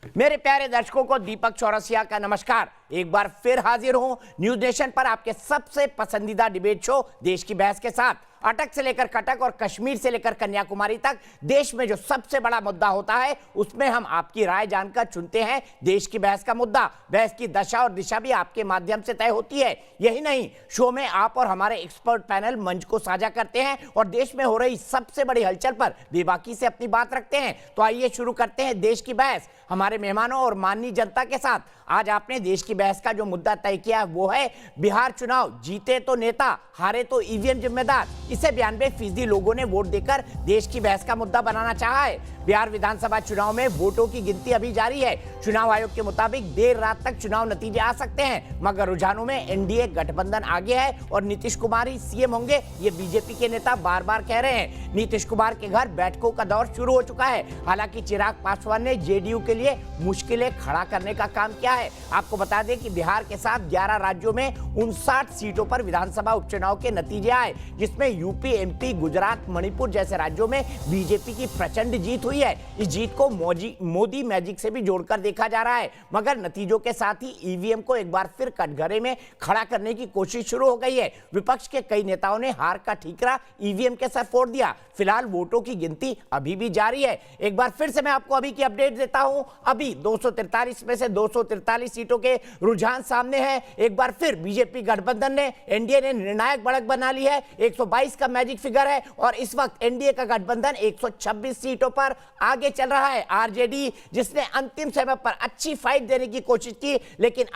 मेरे प्यारे दर्शकों को दीपक चौरसिया का नमस्कार। एक बार फिर हाजिर हूं न्यूज नेशन पर आपके सबसे पसंदीदा डिबेट शो देश की बहस के साथ। अटक से लेकर कटक और कश्मीर से लेकर कन्याकुमारी तक देश में जो सबसे बड़ा मुद्दा होता है उसमें हम आपकी राय जानकर चुनते हैं देश की बहस का मुद्दा। बहस की दशा और दिशा भी आपके माध्यम से तय होती है। यही नहीं, शो में आप और हमारे एक्सपर्ट पैनल मंच को साझा करते हैं और देश में हो रही सबसे बड़ी हलचल पर बेबाकी से अपनी बात रखते हैं। तो आइए शुरू करते हैं देश की बहस हमारे मेहमानों और माननीय जनता के साथ। आज आपने देश की बहस का जो मुद्दा तय किया है वो है बिहार चुनाव, जीते तो नेता, हारे तो ईवीएम जिम्मेदार। इसे 92% लोगों ने वोट देकर देश की बहस का मुद्दा बनाना चाहा है। बिहार विधानसभा चुनाव में वोटों की गिनती अभी जारी है। चुनाव आयोग के मुताबिक देर रात तक चुनाव नतीजे आ सकते हैं, मगर रुझानों में एनडीए गठबंधन आगे है और नीतीश कुमार ही सीएम होंगे, ये बीजेपी के नेता बार बार कह रहे हैं। नीतीश कुमार के घर बैठकों का दौर शुरू हो चुका है। हालांकि चिराग पासवान ने जेडीयू के लिए मुश्किलें खड़ा करने का काम किया है। आपको बता दें कि बिहार के साथ 11 राज्यों में 59 सीटों पर विधानसभा उपचुनाव के नतीजे आए, जिसमें यूपी, एमपी, गुजरात, मणिपुर जैसे राज्यों में बीजेपी की प्रचंड जीत हुई है। इस जीत को मोदी मैजिक से भी जोड़कर देखा जा रहा है, मगर नतीजों के साथ ही ईवीएम को एक बार फिर कटघरे में खड़ा करने की कोशिश शुरू हो गई है। विपक्ष के कई नेताओं ने हार का ठीकरा ईवीएम के सर फोड़ दिया। फिलहाल वोटों की गिनती अभी भी जारी है। एक बार फिर से मैं आपको अभी की अपडेट देता हूं। अभी 243 में से 243 सीटों के रुझान सामने हैं। एक बार फिर बीजेपी गठबंधन ने, एनडीए ने निर्णायक बढ़त बना ली है। 122 का मैजिक फिगर है और इस वक्त एनडीए का गठबंधन 126 सीटों पर आगे चल रहा है। आरजेडी, जिसने अंतिम समय पर अच्छी फाइट देने की कोशिश की, लेकिन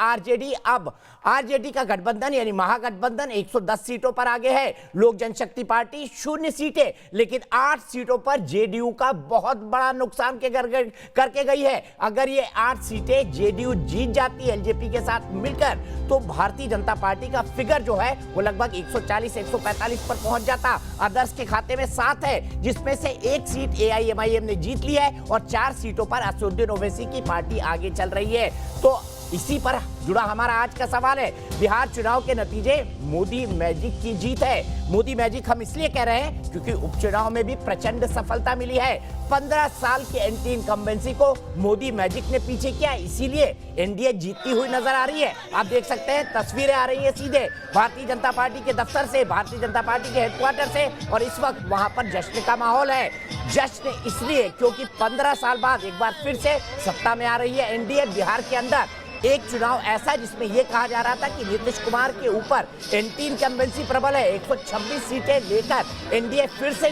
आरजेडी का गठबंधन यानी महागठबंधन 110 सीटों पर आगे है। लोक जनशक्ति पार्टी 0 सीटें, लेकिन 8 सीटों पर जेडीयू का बहुत बड़ा नुकसान करके गई है। अगर ये 8 सीटें जेडीयू जीत जाती है एलजेपी के साथ मिलकर, तो भारतीय जनता पार्टी का फिगर जो है वो लगभग 140-145 पर पहुंच जाता। अदर्स के खाते में 7 है, जिसमें से 1 सीट एआईएमआईएम ने जीत ली है और 4 सीटों पर असदुद्दीन ओवैसी की पार्टी आगे चल रही है। तो इसी पर जुड़ा हमारा आज का सवाल है, बिहार चुनाव के नतीजे मोदी मैजिक की जीत है। मोदी मैजिक हम इसलिए कह रहे हैं क्योंकि उपचुनाव में भी प्रचंड सफलता मिली है। 15 साल की एंटी इनकम्बेंसी को मोदी मैजिक ने पीछे किया, इसीलिए एनडीए जीतती हुई नजर आ रही है। आप देख सकते हैं तस्वीरें आ रही है सीधे भारतीय जनता पार्टी के दफ्तर से, भारतीय जनता पार्टी के हेडक्वार्टर से, और इस वक्त वहां पर जश्न का माहौल है। जश्न इसलिए क्योंकि 15 साल बाद एक बार फिर से सत्ता में आ रही है एनडीए। बिहार के अंदर एक चुनाव ऐसा जिसमें यह कहा जा रहा था कि नीतीश कुमार के ऊपर एंटी इनकम्बेंसी प्रबल है। 126 सीटें लेकर एनडीए फिर से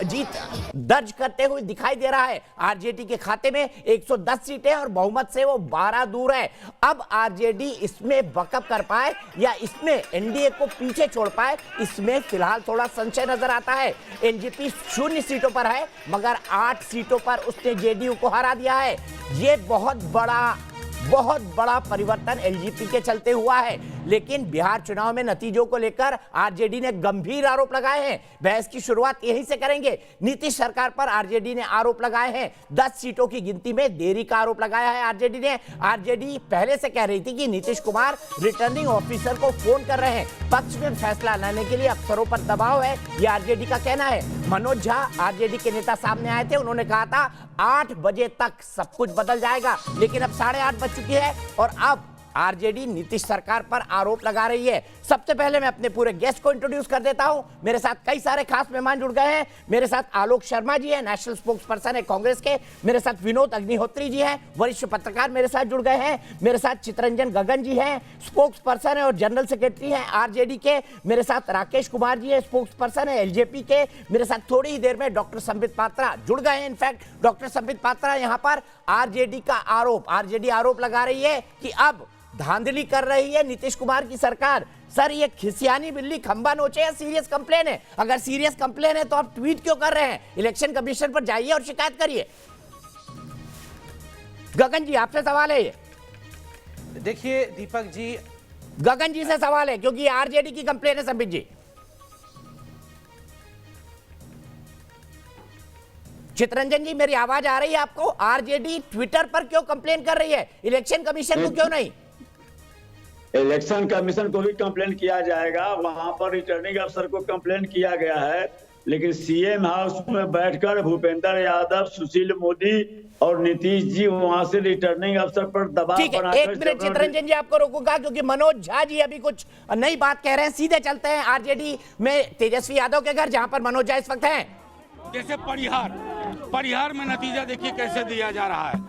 जीत दर्ज करते हुए दिखाई दे रहा है। आरजेडी के खाते में 110 सीटें और बहुमत से वो 12 दूर है। अब आरजेडी इसमें बकअप कर पाए या इसमें एनडीए को पीछे छोड़ पाए, इसमें फिलहाल थोड़ा संशय नजर आता है। एनजेपी 0 सीटों पर है, मगर 8 सीटों पर उसने जेडीयू को हरा दिया है। ये बहुत बड़ा परिवर्तन एलजेपी के चलते हुआ है। लेकिन बिहार चुनाव में नतीजों को लेकर आरजेडी ने गंभीर आरोप लगाए हैं। बहस की शुरुआत यहीं से करेंगे। नीतीश सरकार पर आरजेडी ने आरोप लगाए हैं। 10 सीटों की गिनती में देरी का आरोप लगाया है आरजेडी ने। आरजेडी पहले से कह रही थी कि नीतीश कुमार रिटर्निंग ऑफिसर को फोन कर रहे हैं, पक्ष में फैसला लाने के लिए अफसरों पर दबाव है, यह आरजेडी का कहना है। मनोज झा आरजेडी के नेता सामने आए थे, उन्होंने कहा था 8 बजे तक सब कुछ बदल जाएगा, लेकिन अब 8:30 बज चुकी है और अब आरजेडी नीतीश सरकार पर आरोप लगा रही है। सबसे पहले मैं अपने पूरे गेस्ट को इंट्रोड्यूस कर देता हूं। मेरे साथ कई सारे खास मेहमान जुड़ गए हैं। मेरे साथ आलोक शर्मा जी हैं, नेशनल स्पोक्स पर्सन है कांग्रेस के। मेरे साथ विनोद अग्निहोत्री जी हैं, वरिष्ठ पत्रकार मेरे साथ जुड़ गए हैं। मेरे साथ चितरंजन गगन जी हैं, स्पोक्स पर्सन है और जनरल सेक्रेटरी हैं आरजेडी के। मेरे साथ राकेश कुमार जी है, स्पोक्स पर्सन है एलजेपी के। मेरे साथ थोड़ी ही देर में डॉक्टर संबित पात्रा जुड़ गए हैं। इनफैक्ट डॉक्टर संबित पात्रा यहाँ पर आरजेडी आरोप लगा रही है कि अब धांधली कर रही है नीतीश कुमार की सरकार। सर, ये खिसियानी बिल्ली खंबा नोचे या सीरियस कंप्लेन है? अगर सीरियस कंप्लेन है तो आप ट्वीट क्यों कर रहे हैं? इलेक्शन कमीशन पर जाइए और शिकायत करिए। गगन जी, आपसे सवाल है ये। देखिए दीपक जी, गगन जी से सवाल है क्योंकि आरजेडी की कंप्लेन है। संबित जी, चितरंजन जी, मेरी आवाज आ रही है आपको? आरजेडी ट्विटर पर क्यों कंप्लेन कर रही है, इलेक्शन कमीशन को क्यों नहीं? इलेक्शन कमीशन को भी कंप्लेन किया जाएगा, वहां पर रिटर्निंग अफसर को कंप्लेन किया गया है, लेकिन सीएम हाउस में बैठकर भूपेंद्र यादव, सुशील मोदी और नीतीश जी वहां से रिटर्निंग अफसर पर दबाव ठीक है, एक मिनट चितरंजन जी आपको रोकूंगा क्योंकि मनोज झा जी अभी कुछ नई बात कह रहे हैं। सीधे चलते हैं आरजेडी में तेजस्वी यादव के घर, जहां पर मनोज झा इस वक्त हैं। जैसे परिहार में नतीजा देखिए कैसे दिया जा रहा है।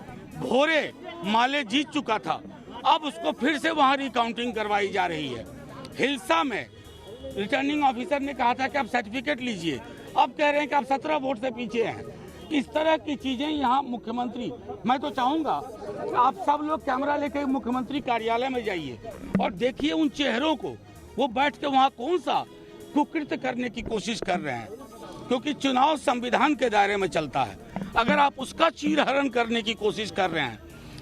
भोरे माले जीत चुका था, अब उसको फिर से वहां रिकाउंटिंग करवाई जा रही है। हिलसा में रिटर्निंग ऑफिसर ने कहा था कि आप सर्टिफिकेट लीजिए, अब कह रहे हैं कि आप 17 वोट से पीछे हैं। इस तरह की चीजें यहाँ मुख्यमंत्री, मैं तो चाहूंगा कि आप सब लोग कैमरा लेकर मुख्यमंत्री कार्यालय में जाइए और देखिए उन चेहरों को, वो बैठ के वहाँ कौन सा कुकृत्य करने की कोशिश कर रहे हैं, क्योंकि चुनाव संविधान के दायरे में चलता है। अगर आप उसका चीरहरण करने की कोशिश कर रहे हैं,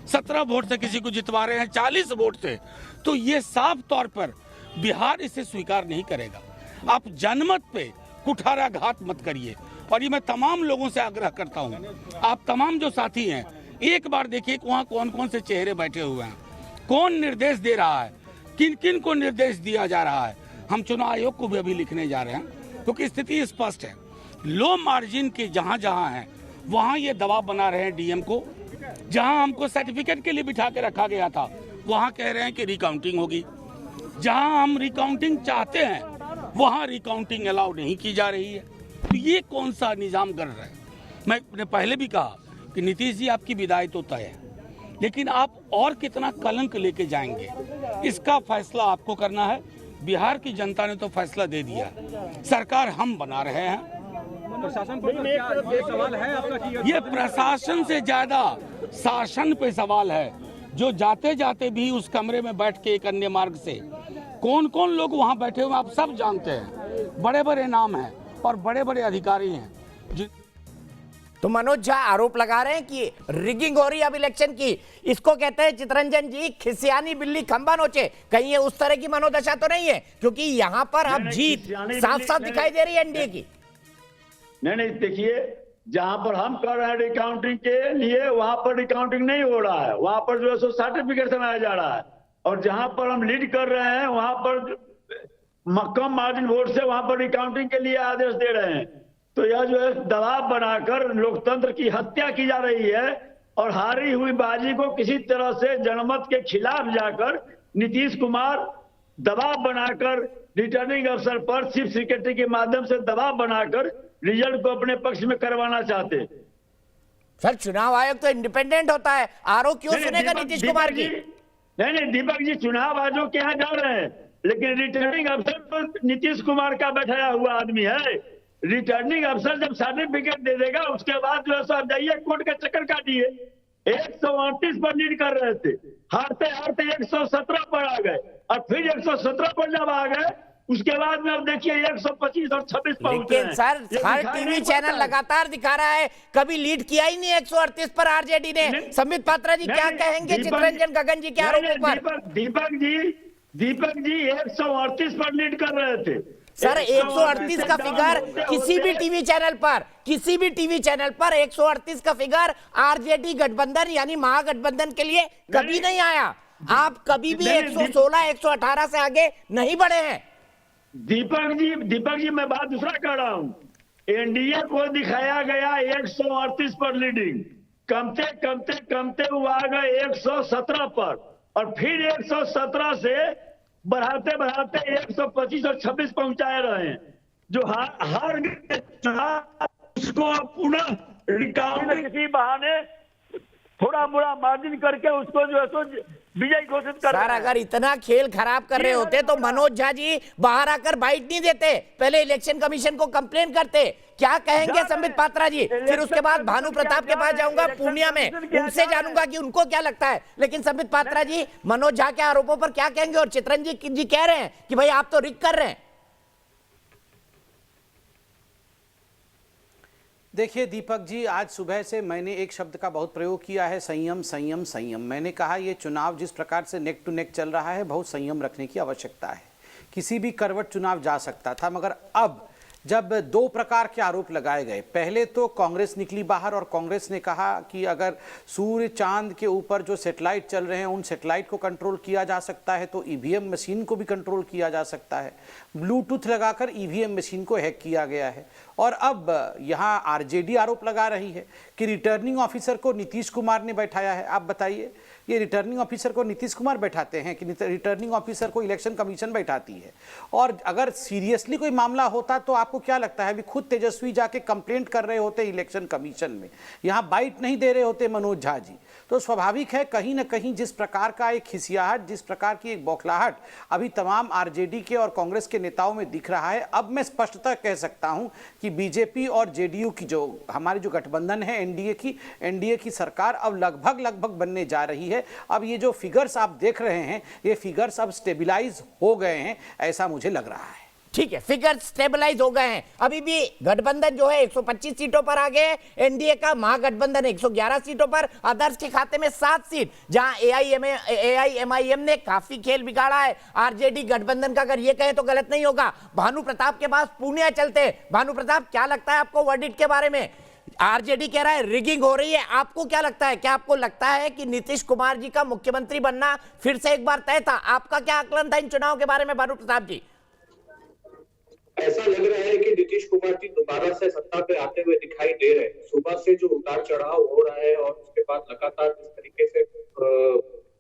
17 वोट से किसी को जितवा रहे हैं 40 वोट से, तो ये साफ तौर पर बिहार इसे स्वीकार नहीं करेगा। आप जनमत पे कुठाराघात मत करिए। और ये मैं तमाम लोगों से आग्रह करता हूँ, आप तमाम जो साथी हैं, एक बार देखिए कि वहाँ कौन कौन से चेहरे बैठे हुए हैं, कौन निर्देश दे रहा है, किन किन को निर्देश दिया जा रहा है। हम चुनाव आयोग को भी अभी लिखने जा रहे हैं, क्योंकि स्थिति स्पष्ट है। लो मार्जिन के जहाँ जहाँ हैं वहाँ ये दबाव बना रहे हैं डीएम को। जहाँ हमको सर्टिफिकेट के लिए बिठा के रखा गया था, वहाँ कह रहे हैं कि रिकाउंटिंग होगी। जहाँ हम रिकाउंटिंग चाहते हैं, वहाँ रिकाउंटिंग अलाउ नहीं की जा रही है। तो ये कौन सा निजाम कर रहा है? मैंने पहले भी कहा कि नीतीश जी आपकी विदाई तो तय है, लेकिन आप और कितना कलंक लेके जाएंगे, इसका फैसला आपको करना है। बिहार की जनता ने तो फैसला दे दिया, सरकार हम बना रहे हैं। प्रशासन पर क्या ये सवाल है आपका कि ये प्रशासन से ज्यादा शासन पे सवाल है, जो जाते जाते भी उस कमरे में बैठ के एक अन्य मार्ग से कौन कौन लोग वहाँ बैठे हुए आप सब जानते हैं। बड़े बड़े नाम हैं और बड़े बड़े अधिकारी हैं। तो मनोज झा आरोप लगा रहे हैं कि रिगिंग हो रही है अब इलेक्शन की। इसको कहते हैं चितरंजन जी खिसियानी बिल्ली खंबा नोचे। कहीं ये उस तरह की मनोदशा तो नहीं है, क्योंकि यहाँ पर अब जीत साफ साफ दिखाई दे रही है एनडीए की। नहीं देखिए, जहां पर हम कर रहे हैं रिकाउंटिंग के लिए, वहां पर रिकाउंटिंग नहीं हो रहा है, वहां पर जो है सो सर्टिफिकेट बनाया जा रहा है। और जहां पर हम लीड कर रहे हैं, वहां पर कम मार्जिन वोट से वहां पर रिकाउंटिंग के लिए आदेश दे रहे हैं। तो यह जो है दबाव बनाकर लोकतंत्र की हत्या की जा रही है। और हारी हुई बाजी को किसी तरह से जनमत के खिलाफ जाकर नीतीश कुमार दबाव बनाकर रिटर्निंग अफसर पर चीफ सेक्रेटरी के माध्यम से दबाव बनाकर रिजल्ट को अपने पक्ष में करवाना चाहते। सर चुनाव आयोग तो इंडिपेंडेंट होता है, आरोप क्यों सुनेगा नीतीश कुमार की? नहीं दीपक जी, चुनाव आयोग के यहाँ जा रहे हैं, लेकिन रिटर्निंग अफसर तो नीतीश कुमार का बैठाया हुआ आदमी है। रिटर्निंग अफसर जब सर्टिफिकेट दे देगा, उसके बाद जो है सो आप जाइए कोर्ट के चक्कर काटिए। 138 पर लीड कर रहे थे, हारते हारते 117 पर आ गए, और फिर 117 पर जब आ गए, उसके बाद में अब देखिए 125 और 26 पहुंचे हैं। लेकिन सर हर टीवी चैनल लगातार दिखा रहा है, कभी लीड किया ही नहीं 138 पर आरजेडी ने। संबित पात्रा जी क्या कहेंगे चितरंजन गगन जी के आरोपों पर? दीपक जी 138 पर लीड कर रहे थे। सर 138 का फिगर किसी भी टीवी चैनल पर 138 का फिगर आरजेडी गठबंधन यानी महागठबंधन के लिए कभी नहीं आया। आप कभी भी 116 118 से आगे नहीं बढ़े हैं। दीपक जी मैं बात दूसरा कर रहा हूं। एनडीए को दिखाया गया 138 पर लीडिंग, कमते हुआ आ गए 117 पर, और फिर 117 से बढ़ाते 125 और 26 पहुंचाए रहे हैं। जो हार उसको पुनः रिकाउंट किसी बहाने थोड़ा बुरा मार्जिन करके उसको जो है सो विजय घोषित कर। सर अगर इतना खेल खराब कर रहे होते तो मनोज झा जी बाहर आकर बाइट नहीं देते, पहले इलेक्शन कमीशन को कंप्लेन करते। क्या कहेंगे संबित पात्रा जी? फिर उसके बाद भानु प्रताप के पास जाऊंगा पूर्णिया में, उनसे जानूंगा कि उनको क्या लगता है। लेकिन संबित पात्रा जी मनोज झा के आरोपों पर क्या कहेंगे? और चितरंजन जी कह रहे हैं कि भाई आप तो रिग कर रहे हैं। देखिए दीपक जी, आज सुबह से मैंने एक शब्द का बहुत प्रयोग किया है, संयम संयम संयम। मैंने कहा ये चुनाव जिस प्रकार से नेक टू नेक चल रहा है, बहुत संयम रखने की आवश्यकता है। किसी भी करवट चुनाव जा सकता था, मगर अब जब दो प्रकार के आरोप लगाए गए, पहले तो कांग्रेस निकली बाहर और कांग्रेस ने कहा कि अगर सूर्य चांद के ऊपर जो सैटेलाइट चल रहे हैं उन सैटेलाइट को कंट्रोल किया जा सकता है तो ईवीएम मशीन को भी कंट्रोल किया जा सकता है। ब्लूटूथ लगाकर ईवीएम मशीन को हैक किया गया है। और अब यहाँ आरजेडी आरोप लगा रही है कि रिटर्निंग ऑफिसर को नीतीश कुमार ने बैठाया है। आप बताइए, ये रिटर्निंग ऑफिसर को नीतीश कुमार बैठाते हैं कि रिटर्निंग ऑफिसर को इलेक्शन कमीशन बैठाती है? और अगर सीरियसली कोई मामला होता तो आपको क्या लगता है, अभी खुद तेजस्वी जाके कंप्लेंट कर रहे होते इलेक्शन कमीशन में, यहाँ बाइट नहीं दे रहे होते मनोज झा जी। तो स्वाभाविक है कहीं ना कहीं जिस प्रकार का एक खिसियाहट, जिस प्रकार की एक बौखलाहट अभी तमाम आरजेडी के और कांग्रेस के नेताओं में दिख रहा है, अब मैं स्पष्टतः कह सकता हूं कि बीजेपी और जेडीयू की जो हमारी जो गठबंधन है एनडीए की सरकार अब लगभग बनने जा रही है। अब ये जो फिगर्स आप देख रहे हैं, ये फिगर्स अब स्टेबिलाईज हो गए हैं, ऐसा मुझे लग रहा है। ठीक है, फिगर स्टेबलाइज हो गए हैं। अभी भी गठबंधन जो है 125 सीटों पर आ गए, एनडीए का महागठबंधन 111 सीटों पर, अदर्स के खाते में 7 सीट, जहां एआईएमआईएम ने काफी खेल बिगाड़ा है आरजेडी गठबंधन का। अगर ये कहे तो गलत नहीं होगा। भानु प्रताप के पास पूर्णिया चलते हैं। भानु प्रताप, क्या लगता है आपको वर्डिक्ट के बारे में? आरजेडी कह रहा है रिगिंग हो रही है, आपको क्या लगता है? क्या आपको लगता है कि नीतीश कुमार जी का मुख्यमंत्री बनना फिर से एक बार तय था? आपका क्या आकलन था इन चुनाव के बारे में भानु प्रताप जी? ऐसा लग रहा है कि नीतीश कुमार जी दोबारा से सत्ता पे आते हुए दिखाई दे रहे हैं। सुबह से जो उतार चढ़ाव हो रहा है और उसके बाद लगातार जिस तरीके से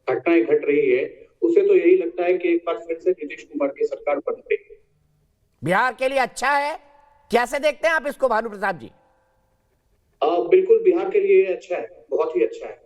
घटनाएं घट रही है, उसे तो यही लगता है कि एक बार फिर से नीतीश कुमार की सरकार बन गई। बिहार के लिए अच्छा है, कैसे देखते हैं आप इसको भानु प्रताप जी? बिल्कुल बिहार के लिए अच्छा है, बहुत ही अच्छा है।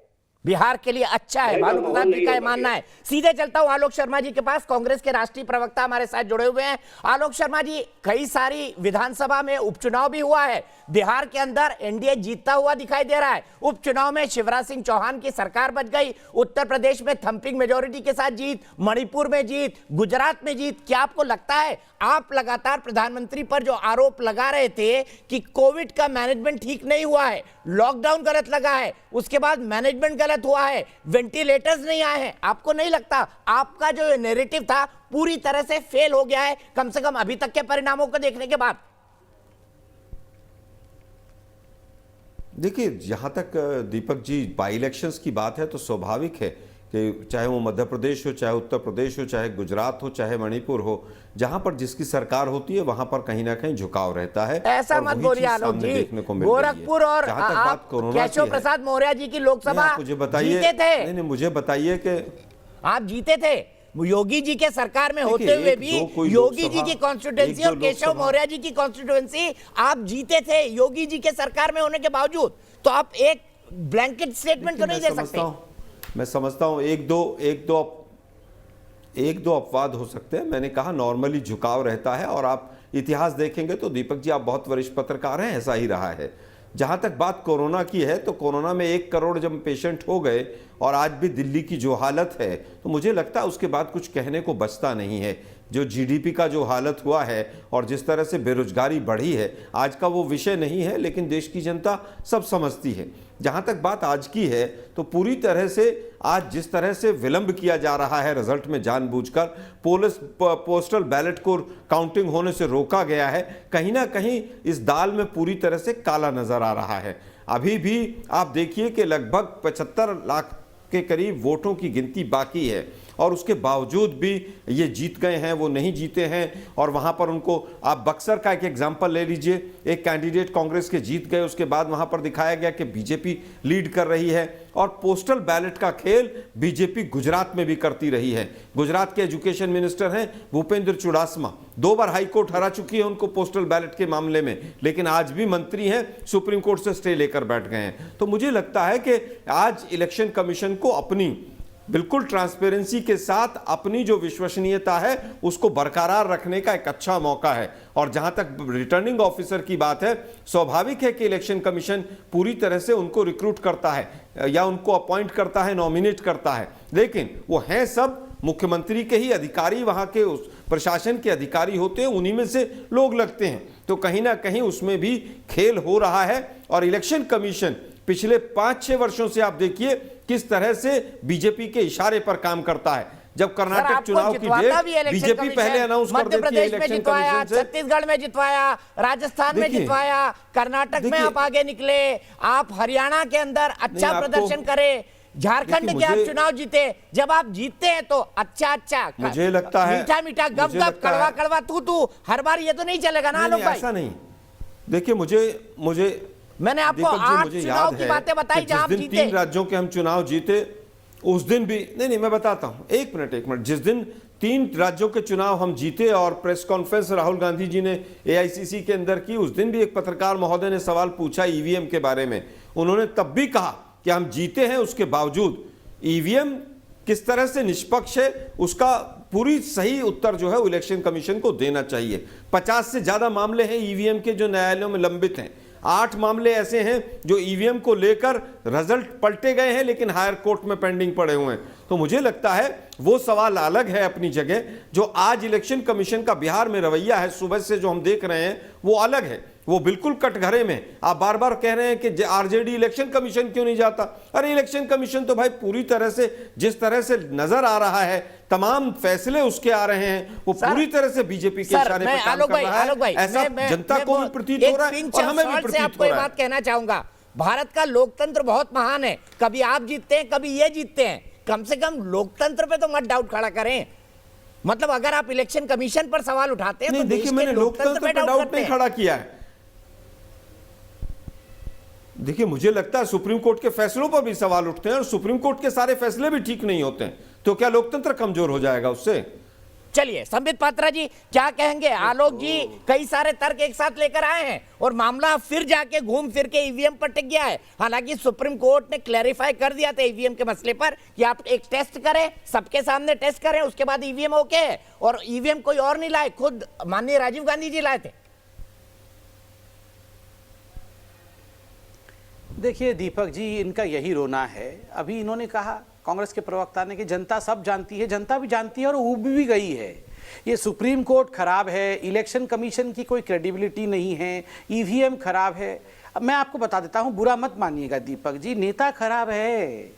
बिहार के लिए अच्छा है, भानु प्रताप जी का मानना है। सीधे चलता हूं आलोक शर्मा जी के पास, कांग्रेस के राष्ट्रीय प्रवक्ता हमारे साथ जुड़े हुए हैं। आलोक शर्मा जी, कई सारी विधानसभा में उपचुनाव भी हुआ है, बिहार के अंदर एनडीए जीतता हुआ दिखाई दे रहा है। उपचुनाव में शिवराज सिंह चौहान की सरकार बच गई, उत्तर प्रदेश में थंपिंग मेजोरिटी के साथ जीत, मणिपुर में जीत, गुजरात में जीत। क्या आपको लगता है, आप लगातार प्रधानमंत्री पर जो आरोप लगा रहे थे कि कोविड का मैनेजमेंट ठीक नहीं हुआ है, लॉकडाउन गलत लगा है, उसके बाद मैनेजमेंट गलत हुआ है, वेंटिलेटर्स नहीं आए हैं, आपको नहीं लगता आपका जो नैरेटिव था पूरी तरह से फेल हो गया है, कम से कम अभी तक के परिणामों को देखने के बाद? देखिए, जहां तक दीपक जी बाई इलेक्शंस की बात है तो स्वाभाविक है कि चाहे वो मध्य प्रदेश हो, चाहे उत्तर प्रदेश हो, चाहे गुजरात हो, चाहे मणिपुर हो, जहां पर जिसकी सरकार होती है वहां पर कहीं ना कहीं झुकाव रहता है। ऐसा मत बोलिए आलोक जी, गोरखपुर और केशव प्रसाद मौर्य जी की लोकसभा मुझे बताइए, जीते थे। नहीं, मुझे बताइए कि आप जीते थे योगी जी के सरकार में होते हुए भी। योगी जी की कॉन्स्टिट्यूएंसी और केशव मौर्य जी की कॉन्स्टिट्यूएंसी आप जीते थे योगी जी के सरकार में होने के बावजूद, तो आप एक ब्लैंकेट स्टेटमेंट तो नहीं दे सकते। मैं समझता हूं एक दो अपवाद हो सकते हैं। मैंने कहा नॉर्मली झुकाव रहता है, और आप इतिहास देखेंगे तो दीपक जी, आप बहुत वरिष्ठ पत्रकार हैं, ऐसा ही रहा है। जहां तक बात कोरोना की है तो कोरोना में 1 करोड़ जब पेशेंट हो गए और आज भी दिल्ली की जो हालत है, तो मुझे लगता है उसके बाद कुछ कहने को बचता नहीं है। जो जीडीपी का जो हालत हुआ है और जिस तरह से बेरोजगारी बढ़ी है, आज का वो विषय नहीं है, लेकिन देश की जनता सब समझती है। जहां तक बात आज की है तो पूरी तरह से आज जिस तरह से विलंब किया जा रहा है रिजल्ट में जानबूझकर, पोस्टल बैलेट को काउंटिंग होने से रोका गया है, कहीं ना कहीं इस दाल में पूरी तरह से काला नजर आ रहा है। अभी भी आप देखिए कि लगभग 75 लाख के करीब वोटों की गिनती बाकी है, और उसके बावजूद भी ये जीत गए हैं, वो नहीं जीते हैं। और वहाँ पर उनको, आप बक्सर का एक एग्जाम्पल ले लीजिए, एक कैंडिडेट कांग्रेस के जीत गए, उसके बाद वहाँ पर दिखाया गया कि बीजेपी लीड कर रही है। और पोस्टल बैलेट का खेल बीजेपी गुजरात में भी करती रही है। गुजरात के एजुकेशन मिनिस्टर हैं भूपेंद्र चुडासमा, 2 बार हाई कोर्ट हरा चुकी है उनको पोस्टल बैलेट के मामले में, लेकिन आज भी मंत्री हैं, सुप्रीम कोर्ट से स्टे लेकर बैठ गए हैं। तो मुझे लगता है कि आज इलेक्शन कमीशन को अपनी बिल्कुल ट्रांसपेरेंसी के साथ अपनी जो विश्वसनीयता है उसको बरकरार रखने का एक अच्छा मौका है। और जहां तक रिटर्निंग ऑफिसर की बात है, स्वाभाविक है कि इलेक्शन कमीशन पूरी तरह से उनको रिक्रूट करता है या उनको अपॉइंट करता है, नॉमिनेट करता है, लेकिन वो हैं सब मुख्यमंत्री के ही अधिकारी, वहां के उस प्रशासन के अधिकारी होते हैं, उन्हीं में से लोग लगते हैं। तो कहीं ना कहीं उसमें भी खेल हो रहा है। और इलेक्शन कमीशन पिछले 5-6 वर्षों से आप देखिए किस तरह से बीजेपी के इशारे पर काम करता है। जब कर्नाटक चुनाव की डेट बीजेपी पहले अनाउंस कर देती है इलेक्शन कमीशन से, छत्तीसगढ़ में जितवाया, राजस्थान में जितवाया, कर्नाटक में आप आगे निकले, आप हरियाणा के अंदर अच्छा प्रदर्शन करे, झारखंड के आप चुनाव जीते, जब आप जीतते हैं तो अच्छा मुझे लगता है मीठा मीठा गप गप कड़वा कड़वा तू हर बार ये तो नहीं चलेगा ना आलोक भाई। ऐसा नहीं, देखिए मुझे मैंने आपको 8 चुनाव की बातें बताई जहां आप जिस दिन जीते। 3 राज्यों के हम चुनाव जीते उस दिन भी नहीं मैं बताता हूं, एक मिनट, जिस दिन 3 राज्यों के चुनाव हम जीते और प्रेस कॉन्फ्रेंस राहुल गांधी जी ने एआईसीसी के अंदर की, उस दिन भी एक पत्रकार महोदय ने सवाल पूछा ईवीएम के बारे में। उन्होंने तब भी कहा कि हम जीते हैं, उसके बावजूद ईवीएम किस तरह से निष्पक्ष है उसका पूरी सही उत्तर जो है वो इलेक्शन कमीशन को देना चाहिए। 50 से ज्यादा मामले हैं ईवीएम के जो न्यायालयों में लंबित हैं। 8 मामले ऐसे हैं जो ईवीएम को लेकर रिजल्ट पलटे गए हैं लेकिन हायर कोर्ट में पेंडिंग पड़े हुए हैं। तो मुझे लगता है वो सवाल अलग है अपनी जगह। जो आज इलेक्शन कमीशन का बिहार में रवैया है सुबह से जो हम देख रहे हैं वो अलग है, वो बिल्कुल कटघरे में। आप बार बार कह रहे हैं कि आरजेडी इलेक्शन कमीशन क्यों नहीं जाता। अरे इलेक्शन कमीशन तो भाई पूरी तरह से जिस तरह से नजर आ रहा है, तमाम फैसले उसके आ रहे हैं, वो पूरी तरह से बीजेपी के इशारे पर काम कर रहा है। ऐसा जनता को भी प्रतीत हो रहा है और हमें भी प्रतीत आपको हो ये रहा है। बात कहना चाहूंगा, भारत का लोकतंत्र बहुत महान है। कभी आप जीतते हैं, कभी ये जीतते हैं। कम से कम लोकतंत्र पे तो मत डाउट खड़ा करें। मतलब अगर आप इलेक्शन कमीशन पर सवाल उठाते हैं तो देखिए मैंने लोकतंत्र पे डाउट नहीं खड़ा किया है। देखिए मुझे लगता है सुप्रीम कोर्ट के फैसलों पर भी सवाल उठते हैं और सुप्रीम कोर्ट के सारे फैसले भी ठीक नहीं होते हैं, तो क्या लोकतंत्र कमजोर हो जाएगा उससे? चलिए संबित पात्रा जी क्या कहेंगे? आलोक जी कई सारे तर्क एक साथ लेकर आए हैं और मामला फिर जाके घूम फिर के ईवीएम पर टिक गया है। हालांकि सुप्रीम कोर्ट ने क्लैरिफाई कर दिया था ईवीएम के मसले पर कि आप एक टेस्ट करें, सबके सामने टेस्ट करें, उसके बाद ईवीएम ओके है। और ईवीएम कोई और नहीं लाए, खुद माननीय राजीव गांधी जी लाए थे। देखिए दीपक जी, इनका यही रोना है। अभी इन्होंने कहा, कांग्रेस के प्रवक्ता ने, कि जनता सब जानती है, जनता भी जानती है और ऊब भी गई है। ये सुप्रीम कोर्ट खराब है, इलेक्शन कमीशन की कोई क्रेडिबिलिटी नहीं है, ईवीएम खराब है। अब मैं आपको बता देता हूं, बुरा मत मानिएगा दीपक जी, नेता खराब है,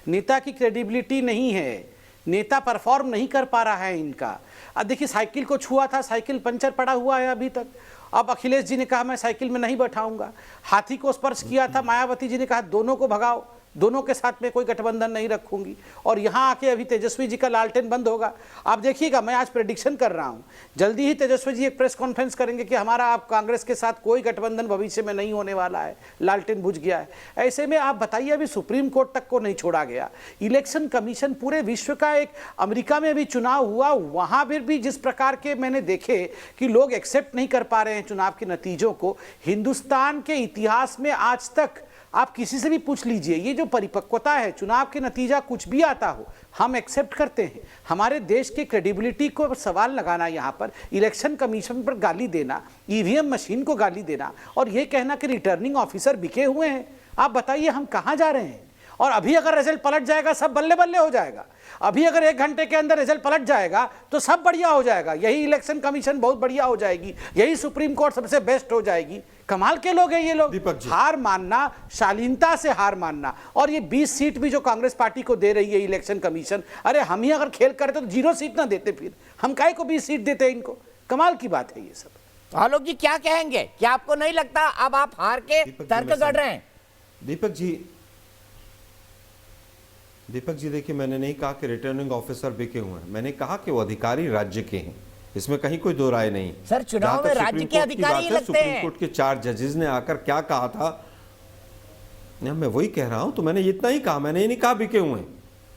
नेता की क्रेडिबिलिटी नहीं है, नेता परफॉर्म नहीं कर पा रहा है इनका। अब देखिए साइकिल को छुआ था, साइकिल पंचर पड़ा हुआ है अभी तक। अब अखिलेश जी ने कहा मैं साइकिल में नहीं बैठाऊंगा। हाथी को स्पर्श किया था, मायावती जी ने कहा दोनों को भगाओ, दोनों के साथ में कोई गठबंधन नहीं रखूंगी। और यहां आके अभी तेजस्वी जी का लालटेन बंद होगा। आप देखिएगा, मैं आज प्रेडिक्शन कर रहा हूं, जल्दी ही तेजस्वी जी एक प्रेस कॉन्फ्रेंस करेंगे कि हमारा आप कांग्रेस के साथ कोई गठबंधन भविष्य में नहीं होने वाला है, लालटेन बुझ गया है। ऐसे में आप बताइए, अभी सुप्रीम कोर्ट तक को नहीं छोड़ा गया। इलेक्शन कमीशन पूरे विश्व का, एक अमेरिका में भी चुनाव हुआ, वहां पर भी जिस प्रकार के मैंने देखे कि लोग एक्सेप्ट नहीं कर पा रहे हैं चुनाव के नतीजों को। हिंदुस्तान के इतिहास में आज तक आप किसी से भी पूछ लीजिए, ये जो परिपक्वता है, चुनाव के नतीजा कुछ भी आता हो हम एक्सेप्ट करते हैं। हमारे देश की क्रेडिबिलिटी को सवाल लगाना, यहाँ पर इलेक्शन कमीशन पर गाली देना, ईवीएम मशीन को गाली देना और ये कहना कि रिटर्निंग ऑफिसर बिके हुए हैं, आप बताइए हम कहाँ जा रहे हैं? और अभी अगर रिजल्ट पलट जाएगा सब बल्ले बल्ले हो जाएगा। अभी अगर 1 घंटे के अंदर रिजल्ट पलट जाएगा तो सब बढ़िया हो जाएगा। यही इलेक्शन कमीशन बहुत बढ़िया हो जाएगी, यही सुप्रीम कोर्ट सबसे बेस्ट हो जाएगी। कमाल के लोग हैं ये लोग। हार मानना, शालीनता से हार मानना। और ये 20 सीट भी जो कांग्रेस पार्टी को दे रही है इलेक्शन कमीशन, अरे हम ही अगर खेल करते तो 0 सीट ना देते, फिर हम काहे को 20 सीट देते इनको? कमाल की बात है ये सब। आलोक जी क्या कहेंगे? क्या आपको नहीं लगता अब आप हार के तर्क गढ़ रहे हैं? दीपक जी देखिए, मैंने नहीं कहा कि रिटर्निंग ऑफिसर बिके हुए हैं, मैंने कहा कि वो अधिकारी राज्य के हैं, इसमें कहीं कोई दो राय नहीं। सर चुनाव में राज्य के अधिकारी ही लगते सुप्रीम हैं। कोर्ट के 4 जजेस ने आकर क्या कहा था, मैं वही कह रहा हूं, तो मैंने इतना ही कहा, मैंने ये नहीं कहा बिके हुए हैं।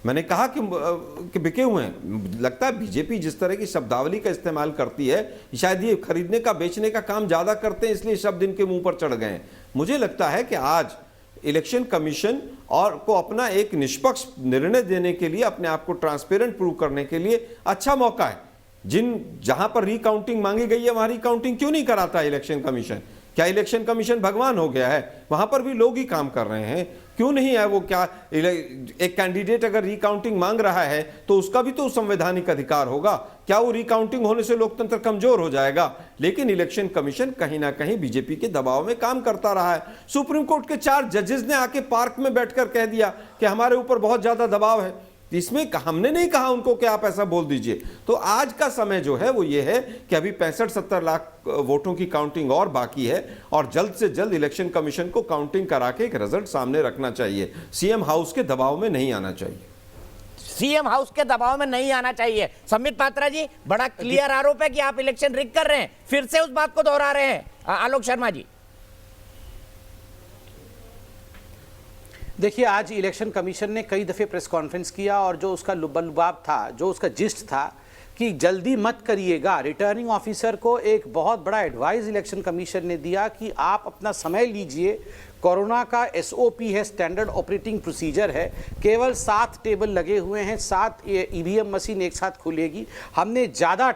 मैंने कहा कि बिके हुए हैं। लगता है बीजेपी जिस तरह की शब्दावली का इस्तेमाल करती है, शायद ये खरीदने का बेचने का काम ज्यादा करते हैं, इसलिए शब्द इनके मुंह पर चढ़ गए हैं। मुझे लगता है कि आज इलेक्शन कमीशन और को अपना एक निष्पक्ष निर्णय देने के लिए, अपने आप को ट्रांसपेरेंट प्रूव करने के लिए अच्छा मौका है। जहां पर रिकाउंटिंग मांगी गई है वहां रिकाउंटिंग क्यों नहीं कराता इलेक्शन कमीशन? क्या इलेक्शन कमीशन भगवान हो गया है? वहां पर भी लोग ही काम कर रहे हैं, क्यों नहीं है वो? क्या एक कैंडिडेट अगर रिकाउंटिंग मांग रहा है तो उसका भी तो संवैधानिक अधिकार होगा। क्या वो रिकाउंटिंग होने से लोकतंत्र कमजोर हो जाएगा? लेकिन इलेक्शन कमीशन कहीं ना कहीं बीजेपी के दबाव में काम करता रहा है। सुप्रीम कोर्ट के 4 जजेस ने आके पार्क में बैठकर कह दिया कि हमारे ऊपर बहुत ज्यादा दबाव है। इसमें हमने नहीं कहा उनको कि आप ऐसा बोल दीजिए। तो आज का समय जो है वो ये है कि अभी 65-70 लाख वोटों की काउंटिंग और बाकी है और जल्द से जल्द इलेक्शन कमीशन को काउंटिंग करा के एक रिजल्ट सामने रखना चाहिए। सीएम हाउस के दबाव में नहीं आना चाहिए। सीएम हाउस के दबाव में नहीं आना चाहिए। संबित पात्रा जी, बड़ा क्लियर आरोप है कि आप इलेक्शन रिग कर रहे हैं, फिर से उस बात को दोहरा रहे हैं। आलोक शर्मा जी, देखिए, आज इलेक्शन कमीशन ने कई दफ़े प्रेस कॉन्फ्रेंस किया और जो उसका लुबाब था, जो उसका जिस्ट था कि जल्दी मत करिएगा। रिटर्निंग ऑफिसर को एक बहुत बड़ा एडवाइस इलेक्शन कमीशन ने दिया कि आप अपना समय लीजिए। कोरोना का एसओपी है, स्टैंडर्ड ऑपरेटिंग प्रोसीजर है। केवल 7 टेबल लगे हुए हैं, 7 ईवीएम मशीन एक साथ खुलेगी। हमने ज़्यादा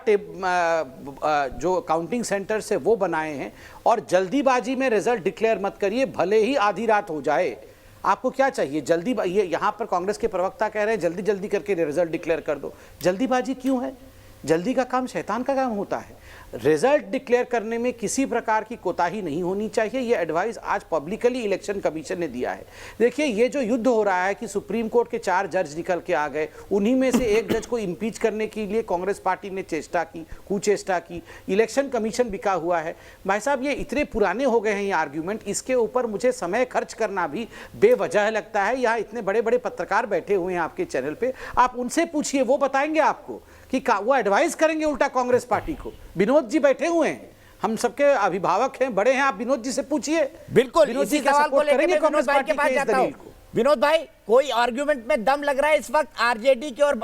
जो काउंटिंग सेंटर्स है वो बनाए हैं और जल्दीबाजी में रिजल्ट डिक्लेयर मत करिए, भले ही आधी रात हो जाए। आपको क्या चाहिए? जल्दी, ये यहाँ पर कांग्रेस के प्रवक्ता कह रहे हैं जल्दी जल्दी करके रिजल्ट डिक्लेयर कर दो। जल्दीबाजी क्यों है? जल्दी का काम शैतान का काम होता है। रिजल्ट डिक्लेयर करने में किसी प्रकार की कोताही नहीं होनी चाहिए। ये एडवाइस आज पब्लिकली इलेक्शन कमीशन ने दिया है। देखिए, ये जो युद्ध हो रहा है कि सुप्रीम कोर्ट के 4 जज निकल के आ गए, उन्हीं में से एक जज को इम्पीच करने के लिए कांग्रेस पार्टी ने कुचेष्टा की। इलेक्शन कमीशन बिका हुआ है। भाई साहब, ये इतने पुराने हो गए हैं ये आर्ग्यूमेंट, इसके ऊपर मुझे समय खर्च करना भी बेवजह लगता है। यहाँ इतने बड़े बड़े पत्रकार बैठे हुए हैं आपके चैनल पे, आप उनसे पूछिए, वो बताएंगे आपको कि वो एडवाइस करेंगे उल्टा कांग्रेस पार्टी को। विनोद जी बैठे हुए हैं, हम सबके अभिभावक हैं, बड़े हैं, आप विनोद जी से पूछिए। बिल्कुल, विनोद जी इसी सवाल को लेकर मैं विनोद भाई के पास जाता हूं। विनोद भाई, कोई आर्गुमेंट में दम लग रहा है इस वक्त आरजेडी के और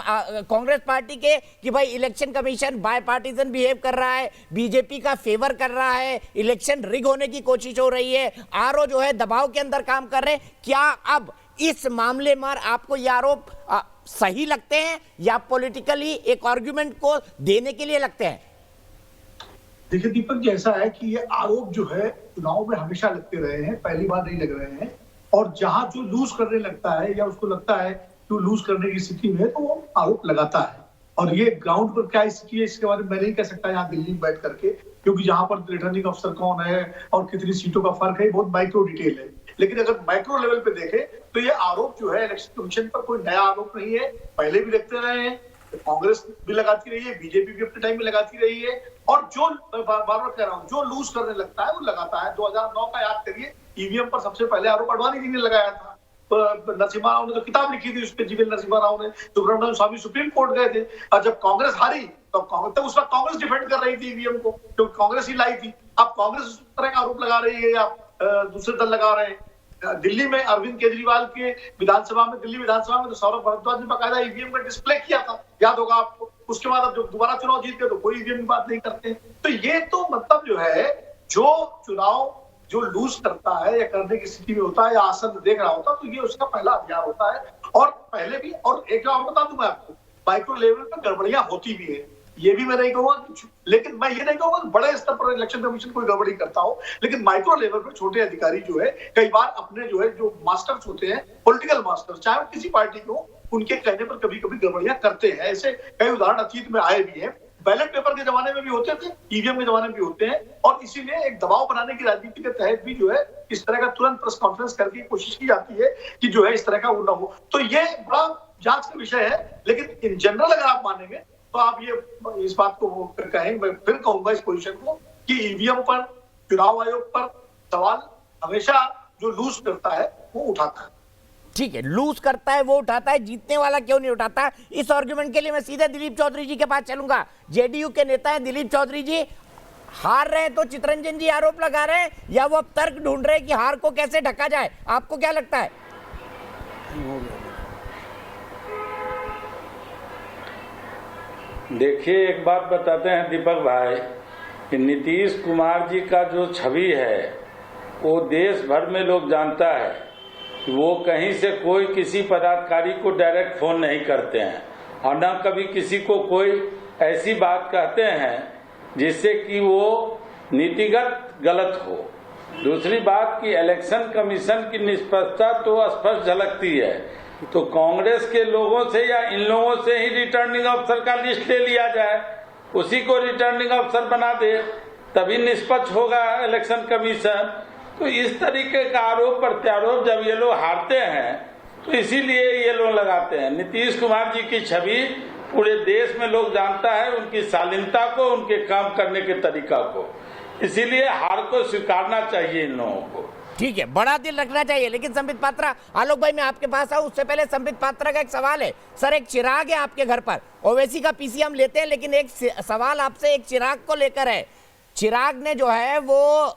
कांग्रेस पार्टी के कि भाई इलेक्शन कमीशन बायपार्टीजन बिहेव कर रहा है, बीजेपी का फेवर कर रहा है, इलेक्शन रिग होने की कोशिश हो रही है, आरओ जो है दबाव के अंदर काम कर रहे हैं? क्या अब इस मामले में आपको ये आरोप सही लगते हैं या पॉलिटिकली एक आर्गुमेंट को देने के लिए लगते हैं? देखिए दीपक जी, ऐसा है कि ये आरोप जो है चुनाव में हमेशा लगते रहे हैं, पहली बार नहीं लग रहे हैं। और जहां जो लूज करने लगता है या उसको लगता है कि लूज करने की स्थिति में है तो वो आरोप लगाता है। और ये ग्राउंड पर क्या स्थिति है इसके बारे में मैं नहीं कह सकता यहाँ दिल्ली में बैठ करके, क्योंकि जहां पर रिटर्निंग अफसर कौन है और कितनी सीटों का फर्क है, बहुत माइक्रो डिटेल है। लेकिन अगर माइक्रो लेवल पे देखें तो ये आरोप जो है इलेक्शन कमीशन पर कोई नया आरोप नहीं है, पहले भी लगते रहे हैं। कांग्रेस भी लगाती रही है, बीजेपी भी अपने टाइम में लगाती रही है। और जो बार बार कह रहा हूँ, जो लूज करने लगता है वो लगाता है। 2009 का याद करिए, ईवीएम पर सबसे पहले आरोप अडवाणी जी ने लगाया था। नरसिम्हा राव ने तो किताब लिखी थी उस पर, जीवीएल नरसिम्हा राव ने। सुब्रमण्यम स्वामी सुप्रीम कोर्ट गए थे और जब कांग्रेस हारी तो कांग्रेस उस वक्त कांग्रेस डिफेंड कर रही थी ईवीएम को, क्योंकि कांग्रेस ही लाई थी। अब कांग्रेस उस तरह का आरोप लगा रही है या दूसरे दल लगा रहे हैं। दिल्ली में अरविंद केजरीवाल के विधानसभा में, दिल्ली विधानसभा में तो सौरभ भारद्वाज ने बकायदा ईवीएम का डिस्प्ले किया था, याद होगा आपको। उसके बाद अब जब दोबारा चुनाव जीत गए तो कोई ईवीएम की बात नहीं करते। तो ये तो मतलब जो है, जो चुनाव जो लूज करता है या करने की स्थिति में होता है या आसन देख रहा होता है, तो ये उसका पहला हथियार होता है। और पहले भी, और एक और बता दूं मैं आपको, माइक्रो लेवल पर गड़बड़ियां होती भी है, ये भी मैं नहीं कहूंगा। लेकिन मैं ये नहीं कहूंगा बड़े स्तर पर इलेक्शन कमीशन कोई गड़बड़ी करता हो, लेकिन माइक्रो लेवल पर छोटे अधिकारी जो है कई बार अपने जो है जो मास्टर्स होते हैं, पॉलिटिकल मास्टर्स, चाहे वो किसी पार्टी के हो, उनके कहने पर कभी कभी गड़बड़ियां करते हैं। ऐसे कई उदाहरण अतीत में आए भी हैं। बैलेट पेपर के जमाने में भी होते थे, ईवीएम के जमाने में भी होते हैं। और इसीलिए एक दबाव बनाने की राजनीति के तहत भी जो है इस तरह का तुरंत प्रेस कॉन्फ्रेंस करके कोशिश की जाती है कि जो है इस तरह का वो ना हो। तो ये बड़ा जांच का विषय है। लेकिन इन जनरल अगर आप मानेंगे तो आप ये इस बात को कहें, मैं फिर कहूंगा इस पोजीशन को, कि ईवीएम पर, चुनाव आयोग पर सवाल हमेशा जो लूज करता है वो उठाता है। ठीक है, लूज करता है वो उठाता है, जीतने वाला क्यों नहीं उठाता? इस आर्गुमेंट के लिए मैं सीधे दिलीप चौधरी जी के पास चलूंगा। जेडीयू के नेता हैं दिलीप चौधरी जी, हार रहे हैं तो चितरंजन जी आरोप लगा रहे हैं या वो अब तर्क ढूंढ रहे हैं कि हार को कैसे ढका जाए? आपको क्या लगता है? देखिए, एक बात बताते हैं दीपक भाई कि नीतीश कुमार जी का जो छवि है वो देश भर में लोग जानता है। वो कहीं से कोई किसी पदाधिकारी को डायरेक्ट फोन नहीं करते हैं और न कभी किसी को कोई ऐसी बात कहते हैं जिससे कि वो नीतिगत गलत हो। दूसरी बात कि इलेक्शन कमीशन की निष्पक्षता तो स्पष्ट झलकती है। तो कांग्रेस के लोगों से या इन लोगों से ही रिटर्निंग अफसर का लिस्ट ले लिया जाए, उसी को रिटर्निंग अफसर बना दे, तभी निष्पक्ष होगा इलेक्शन कमीशन। तो इस तरीके का आरोप प्रत्यारोप जब ये लोग हारते हैं तो इसीलिए ये लोग लगाते हैं। नीतीश कुमार जी की छवि पूरे देश में लोग जानता है, उनकी शालीनता को, उनके काम करने के तरीका को, इसीलिए हार को स्वीकारना चाहिए इन लोगों को। ठीक है, बड़ा दिल रखना चाहिए। लेकिन संबित पात्रा, आलोक भाई मैं आपके पास आऊं उससे पहले संबित पात्रा का एक सवाल है। सर, एक चिराग है आपके घर पर, ओवैसी का पीसी हम लेते हैं, लेकिन एक सवाल आपसे एक चिराग को लेकर है। चिराग ने जो है वो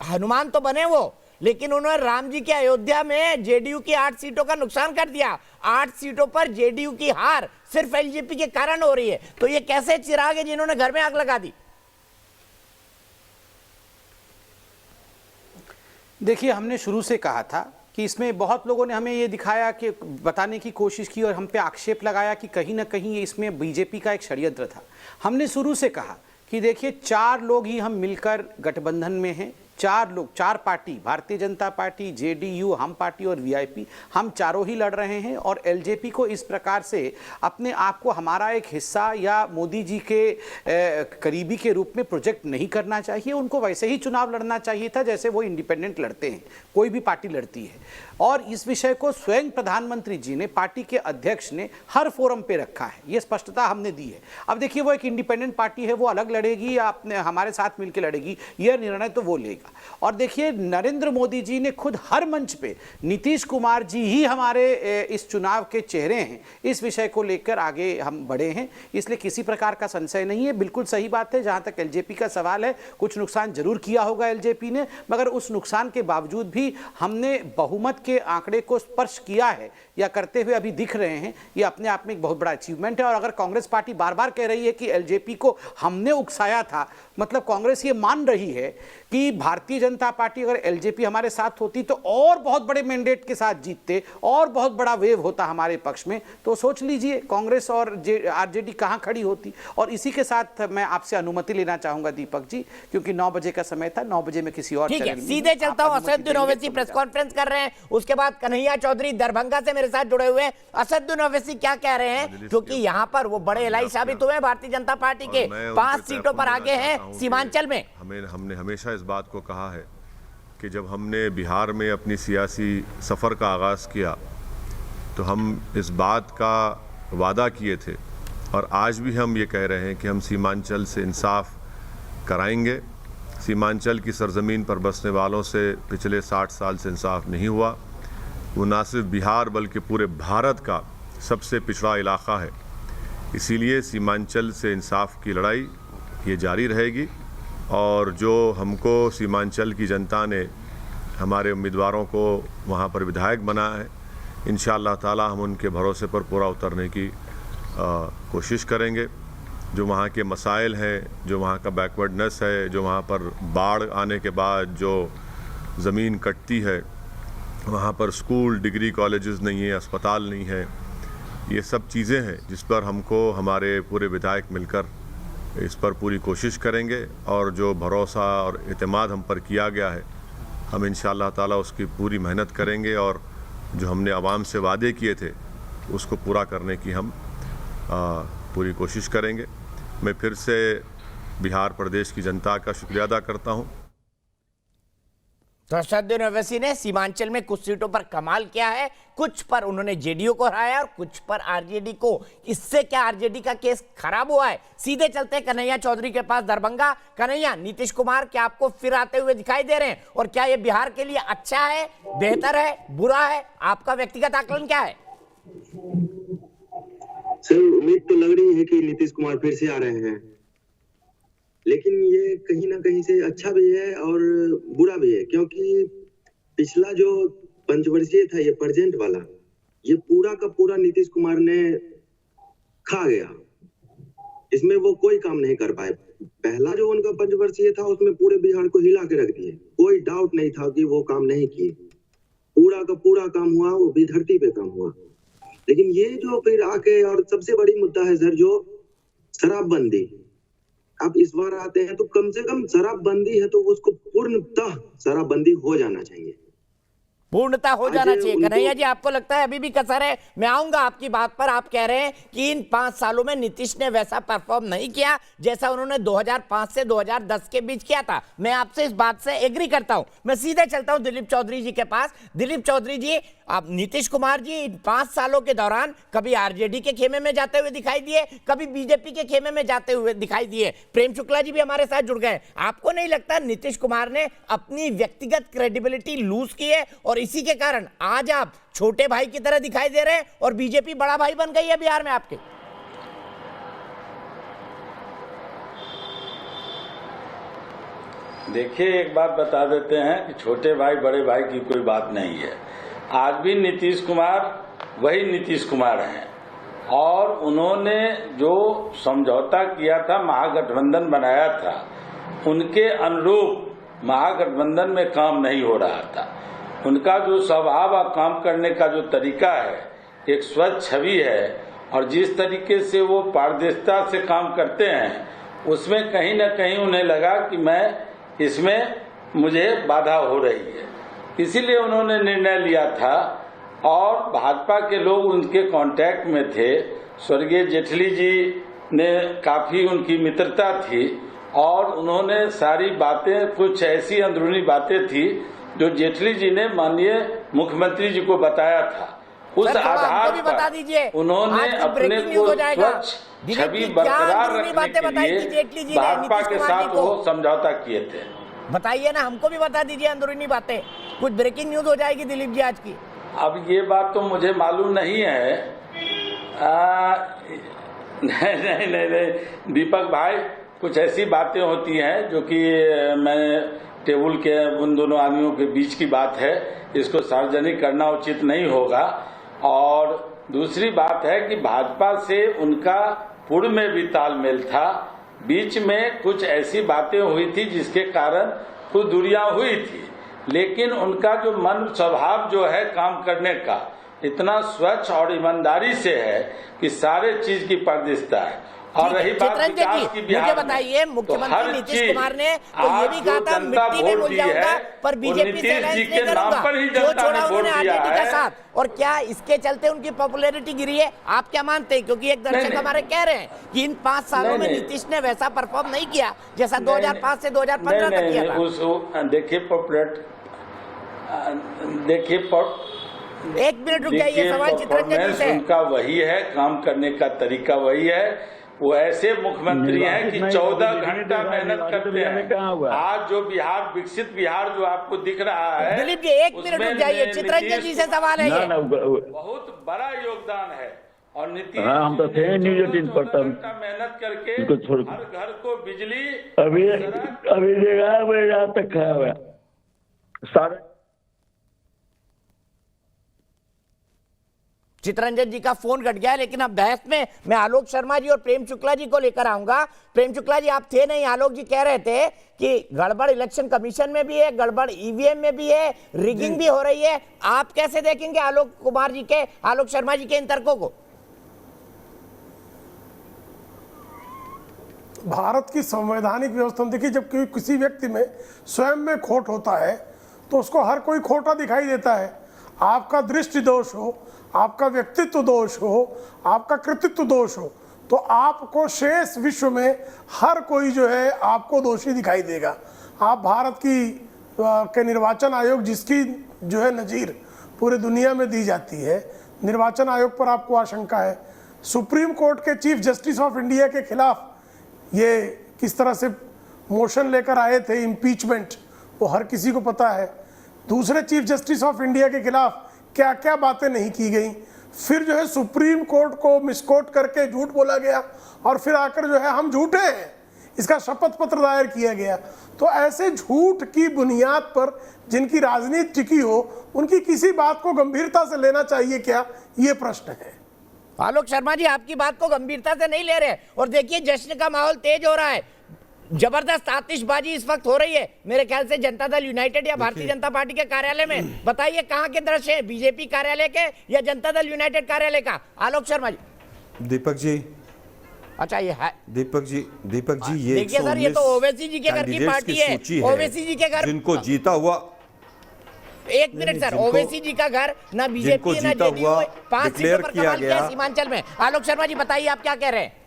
हनुमान तो बने वो, लेकिन उन्होंने राम जी की अयोध्या में जेडीयू की 8 सीटों का नुकसान कर दिया। 8 सीटों पर जेडीयू की हार सिर्फ एलजेपी के कारण हो रही है। तो ये कैसे चिराग है जिन्होंने घर में आग लगा दी? देखिए, हमने शुरू से कहा था कि इसमें बहुत लोगों ने हमें ये दिखाया कि बताने की कोशिश की और हम पे आक्षेप लगाया कि कहीं ना कहीं ये इसमें बीजेपी का एक षड्यंत्र था। हमने शुरू से कहा कि देखिए, 4 लोग ही हम मिलकर गठबंधन में हैं। 4 लोग, 4 party, Bharatiya Janata party, JDU, हम पार्टी और वीआईपी, हम चारों ही लड़ रहे हैं। और एलजेपी को इस प्रकार से अपने आप को हमारा एक हिस्सा या मोदी जी के करीबी के रूप में प्रोजेक्ट नहीं करना चाहिए। उनको वैसे ही चुनाव लड़ना चाहिए था जैसे वो इंडिपेंडेंट लड़ते हैं, कोई भी पार्टी लड़ती है। और इस विषय को स्वयं प्रधानमंत्री जी ने, पार्टी के अध्यक्ष ने हर फोरम पे रखा है, ये स्पष्टता हमने दी है। अब देखिए, वो एक इंडिपेंडेंट पार्टी है, वो अलग लड़ेगी या अपने हमारे साथ मिलकर लड़ेगी, यह निर्णय तो वो लेगा। और देखिए, नरेंद्र मोदी जी ने खुद हर मंच पे नीतीश कुमार जी ही हमारे इस चुनाव के चेहरे हैं, इस विषय को लेकर आगे हम बढ़े हैं, इसलिए किसी प्रकार का संशय नहीं है। बिल्कुल सही बात है। जहां तक एलजेपी का सवाल है, कुछ नुकसान जरूर किया होगा एलजेपी ने, मगर उस नुकसान के बावजूद भी हमने बहुमत के आंकड़े को स्पर्श किया है या करते हुए अभी दिख रहे हैं। ये अपने आप में एक बहुत बड़ा अचीवमेंट है। और अगर कांग्रेस पार्टी बार बार कह रही है कि एलजेपी को हमने उकसाया था, मतलब कांग्रेस ये मान रही है कि भारतीय जनता पार्टी अगर एलजेपी हमारे साथ होती तो और बहुत बड़े मैंडेट के साथ जीतते और बहुत बड़ा वेव होता हमारे पक्ष में। तो सोच लीजिए कांग्रेस और आरजेडी कहां खड़ी होती। और इसी के साथ मैं आपसे अनुमति लेना चाहूंगा दीपक जी, क्योंकि 9 बजे का समय था, 9 बजे में किसी और ठीक है, सीधे चलता हूं। असदुद्दीन ओवैसी प्रेस कॉन्फ्रेंस कर रहे हैं, उसके बाद कन्हैया चौधरी दरभंगा से मेरे साथ जुड़े हुए हैं। असदुद्दीन ओवैसी क्या कह रहे हैं, क्योंकि यहां पर वो बड़े एलाई साबित हुए हैं भारतीय जनता पार्टी के, 5 सीटों पर आगे हैं सीमांचल में। हमने हमेशा इस बात को कहा है कि जब हमने बिहार में अपनी सियासी सफ़र का आगाज़ किया तो हम इस बात का वादा किए थे और आज भी हम ये कह रहे हैं कि हम सीमांचल से इंसाफ कराएंगे। सीमांचल की सरजमीन पर बसने वालों से पिछले 60 साल से इंसाफ नहीं हुआ। वो ना सिर्फ बिहार बल्कि पूरे भारत का सबसे पिछड़ा इलाका है। इसीलिए सीमांचल से इंसाफ की लड़ाई ये जारी रहेगी। और जो हमको सीमांचल की जनता ने हमारे उम्मीदवारों को वहाँ पर विधायक बनाया है, इंशाअल्लाह ताला हम उनके भरोसे पर पूरा उतरने की कोशिश करेंगे। जो वहाँ के मसाइल हैं, जो वहाँ का बैकवर्डनेस है, जो वहाँ पर बाढ़ आने के बाद जो ज़मीन कटती है, वहाँ पर स्कूल, डिग्री कॉलेजेस नहीं है, अस्पताल नहीं है, ये सब चीज़ें हैं जिस पर हमको हमारे पूरे विधायक मिलकर इस पर पूरी कोशिश करेंगे। और जो भरोसा और एतमाद हम पर किया गया है, हम इंशाअल्लाह ताला उसकी पूरी मेहनत करेंगे और जो हमने आवाम से वादे किए थे उसको पूरा करने की हम पूरी कोशिश करेंगे। मैं फिर से बिहार प्रदेश की जनता का शुक्रिया अदा करता हूँ। तो असदुद्दीन ओवैसी ने सीमांचल में कुछ सीटों पर कमाल किया है, कुछ पर उन्होंने जेडीयू को हराया और कुछ पर आरजेडी को। इससे क्या आरजेडी का केस खराब हुआ है? सीधे चलते हैं कन्हैया चौधरी के पास दरभंगा। कन्हैया, नीतीश कुमार क्या आपको फिर आते हुए दिखाई दे रहे हैं और क्या ये बिहार के लिए अच्छा है, बेहतर है, बुरा है? आपका व्यक्तिगत आकलन क्या है? सर, उम्मीद तो लग रही है कि नीतीश कुमार फिर से आ रहे हैं, लेकिन ये कहीं ना कहीं से अच्छा भी है और बुरा भी है, क्योंकि पिछला जो पंचवर्षीय था, ये प्रेजेंट वाला, ये पूरा का पूरा नीतीश कुमार ने खा गया। इसमें वो कोई काम नहीं कर पाए। पहला जो उनका पंचवर्षीय था उसमें पूरे बिहार को हिला के रख दिए, कोई डाउट नहीं था कि वो काम नहीं किए। पूरा का पूरा काम हुआ, वो भी धरती पे काम हुआ। लेकिन ये जो फिर आके, और सबसे बड़ी मुद्दा है सर जो शराबबंदी, आप इस बार आते हैं तो कम से कम शराबबंदी है तो उसको पूर्णतः शराबबंदी हो जाना चाहिए। पूर्णता हो जाना चाहिए। कन्हैया जी, आपको लगता है अभी भी कसर है? मैं आऊंगा आपकी बात पर। आप कह रहे हैं कि इन 5 सालों में नीतीश ने वैसा परफॉर्म नहीं किया जैसा उन्होंने 2005 से 2010 के बीच किया था। मैं आपसे इस बात से एग्री करता हूं। मैं सीधे चलता हूं दिलीप चौधरी जी के पास। दिलीप चौधरी जी, आप नीतीश कुमार जी इन 5 सालों के दौरान कभी आरजेडी के खेमे में जाते हुए दिखाई दिए, कभी बीजेपी के खेमे में जाते हुए दिखाई दिए। प्रेम शुक्ला जी भी हमारे साथ जुड़ गए। आपको नहीं लगता नीतीश कुमार ने अपनी व्यक्तिगत क्रेडिबिलिटी लूज की है और इसी के कारण आज आप छोटे भाई की तरह दिखाई दे रहे हैं और बीजेपी बड़ा भाई बन गई है बिहार में आपके? देखिए, एक बात बता देते हैं कि छोटे भाई बड़े भाई की कोई बात नहीं है। आज भी नीतीश कुमार वही नीतीश कुमार हैं और उन्होंने जो समझौता किया था, महागठबंधन बनाया था, उनके अनुरूप महागठबंधन में काम नहीं हो रहा था। उनका जो स्वभाव और काम करने का जो तरीका है, एक स्वच्छ छवि है और जिस तरीके से वो पारदर्शिता से काम करते हैं, उसमें कहीं न कहीं उन्हें लगा कि इसमें मुझे बाधा हो रही है, इसीलिए उन्होंने निर्णय लिया था। और भाजपा के लोग उनके कांटेक्ट में थे। स्वर्गीय जेटली जी ने काफी उनकी मित्रता थी और उन्होंने सारी बातें, कुछ ऐसी अंदरूनी बातें थी जो जेटली जी ने माननीय मुख्यमंत्री जी को बताया था। उस आधार पर उन्होंने अपने को स्वच्छ छवि बरकरार रखने के लिए भाजपा के साथ वो समझौता किए थे। बताइए ना, हमको भी बता दीजिए अंदरूनी बातें। कुछ ब्रेकिंग न्यूज हो जाएगी दिलीप जी आज की। अब ये बात तो मुझे मालूम नहीं है। नहीं दीपक भाई, कुछ ऐसी बातें होती हैं जो कि मैं टेबल के उन दोनों आदमियों के बीच की बात है, इसको सार्वजनिक करना उचित नहीं होगा। और दूसरी बात है कि भाजपा से उनका पूर्व में भी तालमेल था, बीच में कुछ ऐसी बातें हुई थी जिसके कारण कुछ दूरियां हुई थी, लेकिन उनका जो मन स्वभाव जो है काम करने का इतना स्वच्छ और ईमानदारी से है कि सारे चीज की पारदर्शिता है। और रही बात विकास की, बिहार में बताइए, मुख्यमंत्री नीतीश कुमार ने तो ये भी कहा था मिट्टी में मिल जाऊंगा पर बीजेपी से अलायंस नहीं करूंगा, जो छोड़ा उन्होंने आरजेडी का साथ। और क्या इसके चलते उनकी पॉपुलैरिटी गिरी है? आप क्या मानते हैं? क्योंकि एक दर्शक हमारे कह रहे हैं कि इन 5 सालों में नीतीश ने वैसा परफॉर्म नहीं किया जैसा 2005 से 2015 तक किया था। देखिए, एक मिनट रुक जाइए, सवाल चित्रंजन जी से। उनका वही है, काम करने का तरीका वही है। वो ऐसे मुख्यमंत्री हैं कि 14 घंटा मेहनत करते हैं। आज जो बिहार, विकसित बिहार जो आपको दिख रहा है, दिलीप जी एक मिनट रुक जाइए, चित्रंजन जी से सवाल है ये। बहुत बड़ा योगदान है। और नीतीश हम तो थे न्यूज 18 पर तब मेहनत करके हर घर को बिजली अभी देखा तक खाया हुआ सारे। चित्रंजन जी का फोन कट गया, लेकिन अब बहस में मैं आलोक शर्मा जी और प्रेम शुक्ला जी को लेकर आऊंगा। प्रेम शुक्ला जी, आप थे नहीं, आलोक जी कह रहे थे कि गड़बड़ इलेक्शन कमीशन में भी है, गड़बड़ ईवीएम में भी है, रिगिंग भी हो रही है। आप कैसे देखेंगे आलोक शर्मा जी के इन तर्कों को? भारत की संवैधानिक व्यवस्था में देखिए, जब किसी व्यक्ति में स्वयं में खोट होता है तो उसको हर कोई खोटा दिखाई देता है। आपका दृष्टि दोष हो, आपका व्यक्तित्व दोष हो, आपका कृतित्व दोष हो, तो आपको शेष विश्व में हर कोई जो है आपको दोषी दिखाई देगा। आप भारत के निर्वाचन आयोग, जिसकी जो है नज़ीर पूरे दुनिया में दी जाती है, निर्वाचन आयोग पर आपको आशंका है। सुप्रीम कोर्ट के चीफ जस्टिस ऑफ इंडिया के खिलाफ ये किस तरह से मोशन लेकर आए थे इम्पीचमेंट, वो हर किसी को पता है। दूसरे चीफ जस्टिस ऑफ इंडिया के खिलाफ क्या क्या बातें नहीं की गई। फिर जो है सुप्रीम कोर्ट को मिसकोट करके झूठ बोला गया और फिर आकर जो है हम झूठे हैं, इसका शपथ पत्र दायर किया गया। तो ऐसे झूठ की बुनियाद पर जिनकी राजनीति टिकी हो, उनकी किसी बात को गंभीरता से लेना चाहिए क्या, ये प्रश्न है। आलोक शर्मा जी, आपकी बात को गंभीरता से नहीं ले रहे। और देखिए, जश्न का माहौल तेज हो रहा है, जबरदस्त आतिशबाजी इस वक्त हो रही है, मेरे ख्याल से जनता दल यूनाइटेड या भारतीय जनता पार्टी के कार्यालय में। बताइए कहां के दृश्य है, बीजेपी कार्यालय के या जनता दल यूनाइटेड कार्यालय का? आलोक शर्मा जी। दीपक जी, अच्छा ये है दीपक जी ये देखिए सर, ये तो ओवैसी जी के घर की पार्टी है, ओवैसी जी के घर जिनको जीता हुआ एक मिनट सर, ओवैसी जी का घर ना बीजेपी ना जेडीयू 5 सीटों पर कमाल किया सीमांचल में। आलोक शर्मा जी बताइए आप क्या कह रहे हैं?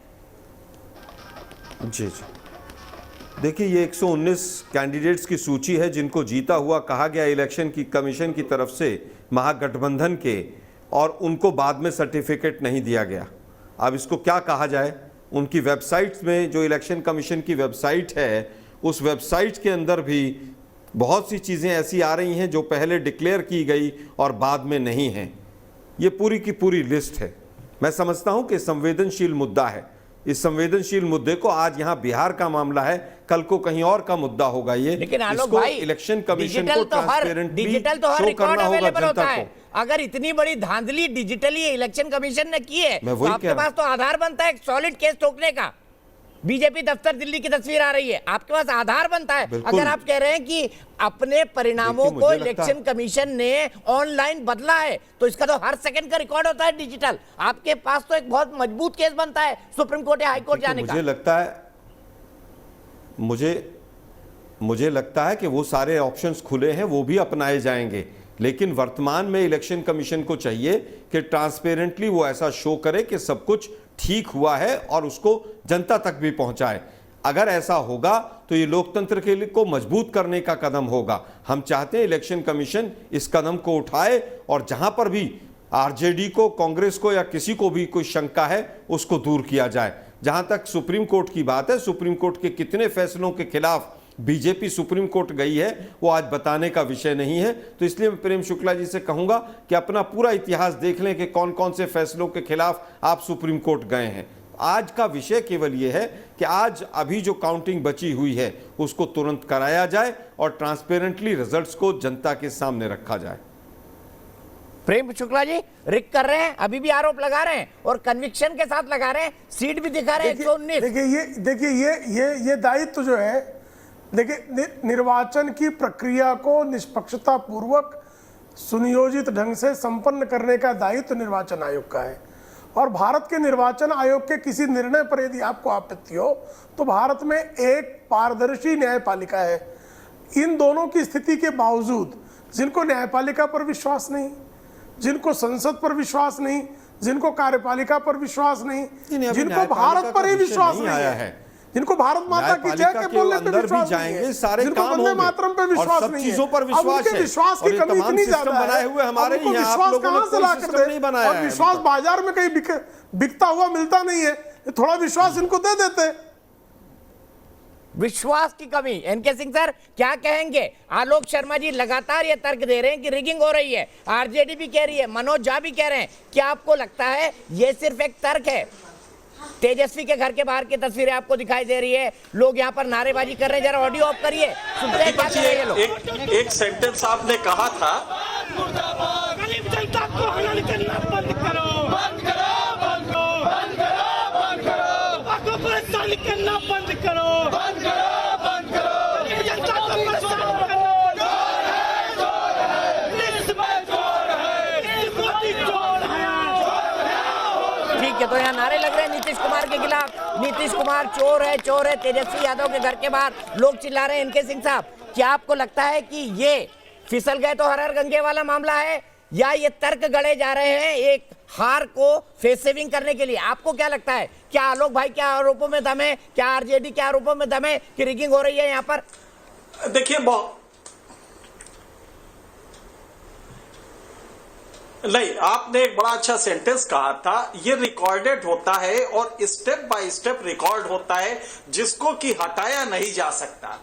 जी जी, देखिए ये 119 कैंडिडेट्स की सूची है जिनको जीता हुआ कहा गया इलेक्शन की कमीशन की तरफ से महागठबंधन के, और उनको बाद में सर्टिफिकेट नहीं दिया गया। अब इसको क्या कहा जाए, उनकी वेबसाइट्स में, जो इलेक्शन कमीशन की वेबसाइट है, उस वेबसाइट के अंदर भी बहुत सी चीज़ें ऐसी आ रही हैं जो पहले डिक्लेयर की गई और बाद में नहीं हैं। ये पूरी की पूरी लिस्ट है। मैं समझता हूं कि संवेदनशील मुद्दा है। इस संवेदनशील मुद्दे को, आज यहां बिहार का मामला है, कल को कहीं और का मुद्दा होगा ये। लेकिन आलोक भाई, इलेक्शन कमीशन को डिजिटल तो हर रिकॉर्ड अवेलेबल होता है। अगर इतनी बड़ी धांधली डिजिटली इलेक्शन कमीशन ने की है तो आपके पास तो आधार बनता है एक सॉलिड केस ठोकने का। बीजेपी दफ्तर दिल्ली की तस्वीर आ रही है, आपके पास आधार बनता है। अगर आप कह रहे हैं कि अपने परिणामों को इलेक्शन कमीशन ने ऑनलाइन बदला है तो इसका तो हर सेकंड का रिकॉर्ड होता है डिजिटल। आपके पास तो एक बहुत मजबूत केस बनता है सुप्रीम कोर्ट या हाई कोर्ट जाने का। मुझे लगता है कि वो सारे ऑप्शंस खुले हैं, वो भी अपनाए जाएंगे। लेकिन वर्तमान में इलेक्शन कमीशन को चाहिए कि ट्रांसपेरेंटली वो ऐसा शो करे कि सब कुछ ठीक हुआ है और उसको जनता तक भी पहुंचाए। अगर ऐसा होगा तो ये लोकतंत्र के लिए को मजबूत करने का कदम होगा। हम चाहते हैं इलेक्शन कमीशन इस कदम को उठाए और जहां पर भी आरजेडी को, कांग्रेस को या किसी को भी कोई शंका है उसको दूर किया जाए। जहां तक सुप्रीम कोर्ट की बात है, सुप्रीम कोर्ट के कितने फैसलों के खिलाफ बीजेपी सुप्रीम कोर्ट गई है वो आज बताने का विषय नहीं है। तो इसलिए मैं प्रेम शुक्ला जी से कहूंगा कि अपना पूरा इतिहास देख लें कि कौन कौन से फैसलों के खिलाफ आप सुप्रीम कोर्ट गए हैं। आज का विषय केवल ये है कि आज अभी जो काउंटिंग बची हुई है उसको तुरंत कराया जाए और ट्रांसपेरेंटली रिजल्ट्स को जनता के सामने रखा जाए। प्रेम शुक्ला जी रिक कर रहे हैं, अभी भी आरोप लगा रहे हैं और कन्विक्शन के साथ लगा रहे हैं, सीट भी दिखा रहे हैं 119। देखिए ये दायित्व जो है, देखिए निर्वाचन की प्रक्रिया को निष्पक्षता पूर्वक सुनियोजित ढंग से संपन्न करने का दायित्व निर्वाचन आयोग का है। और भारत के निर्वाचन आयोग के किसी निर्णय पर यदि आपको आपत्ति हो तो भारत में एक पारदर्शी न्यायपालिका है। इन दोनों की स्थिति के बावजूद जिनको न्यायपालिका पर विश्वास नहीं, जिनको संसद पर विश्वास नहीं, जिनको कार्यपालिका पर विश्वास नहीं, जिनको भारत पर ही विश्वास नहीं है, जिनको भारत माता की जय के बोलने पे विश्वास नहीं है, सारे जिनको वंदे मातरम पे विश्वास नहीं है, चीजों पर विश्वास है, विश्वास की कमी इतनी ज्यादा है, हमारे उनको विश्वास कहां से ला कर दे? और विश्वास बाजार में कहीं बिकता हुआ मिलता नहीं है, थोड़ा विश्वास इनको दे देते। विश्वास की कमी, एनके सिंह सर क्या कहेंगे? आलोक शर्मा जी लगातार ये तर्क दे रहे हैं कि रिगिंग हो रही है, आरजेडी भी कह रही है, मनोज झा भी कह रहे हैं। क्या आपको लगता है ये सिर्फ एक तर्क है? तेजस्वी के घर के बाहर की तस्वीरें आपको दिखाई दे रही है, लोग यहाँ पर नारेबाजी कर रहे हैं। जरा ऑडियो ऑफ करिए, सुनते हैं क्या कर रहे हैं लोग। एक सेंटेंस आपने कहा था, गरीब जनता को हनन करना बंद करो, बंद करो, बंद करो, बंद करो, बंद करो, आपको परेशान करना बंद करो, बंद करो, बंद करो, गरीब जनता को परेशान करना बंद करो। ठीक है, तो यहाँ नारे लग रहे हैं नीतीश कुमार के खिलाफ, नीतीश कुमार चोर है, चोर है। तेजस्वी यादव के घर के बाहर लोग चिल्ला रहे हैं। इनके सिंह साहब, क्या आपको लगता है कि ये फिसल गए तो हर हर गंगे वाला मामला है, या ये तर्क गढ़े जा रहे हैं एक हार को फेस सेविंग करने के लिए? आपको क्या लगता है? क्या आलोक भाई क्या आरोपों में दम है? क्या आरजेडी के आरोपों में दम है कि रिगिंग हो रही है यहाँ पर? देखिए नहीं, आपने एक बड़ा अच्छा सेंटेंस कहा था, ये रिकॉर्डेड होता है और स्टेप बाय स्टेप रिकॉर्ड होता है जिसको कि हटाया नहीं जा सकता।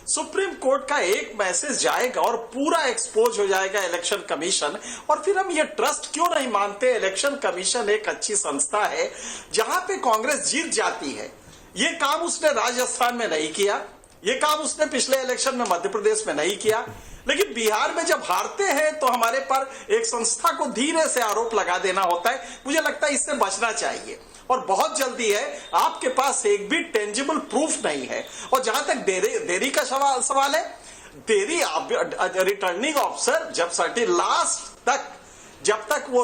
सुप्रीम कोर्ट का एक मैसेज जाएगा और पूरा एक्सपोज हो जाएगा इलेक्शन कमीशन, और फिर हम ये ट्रस्ट क्यों नहीं मानते? इलेक्शन कमीशन एक अच्छी संस्था है, जहां पे कांग्रेस जीत जाती है। ये काम उसने राजस्थान में नहीं किया, ये काम उसने पिछले इलेक्शन में मध्य प्रदेश में नहीं किया, लेकिन बिहार में जब हारते हैं तो हमारे पर एक संस्था को धीरे से आरोप लगा देना होता है। मुझे लगता है इससे बचना चाहिए, और बहुत जल्दी है। आपके पास एक भी टेंजिबल प्रूफ नहीं है। और जहां तक देरी का सवाल है, देरी रिटर्निंग ऑफिसर जब तक वो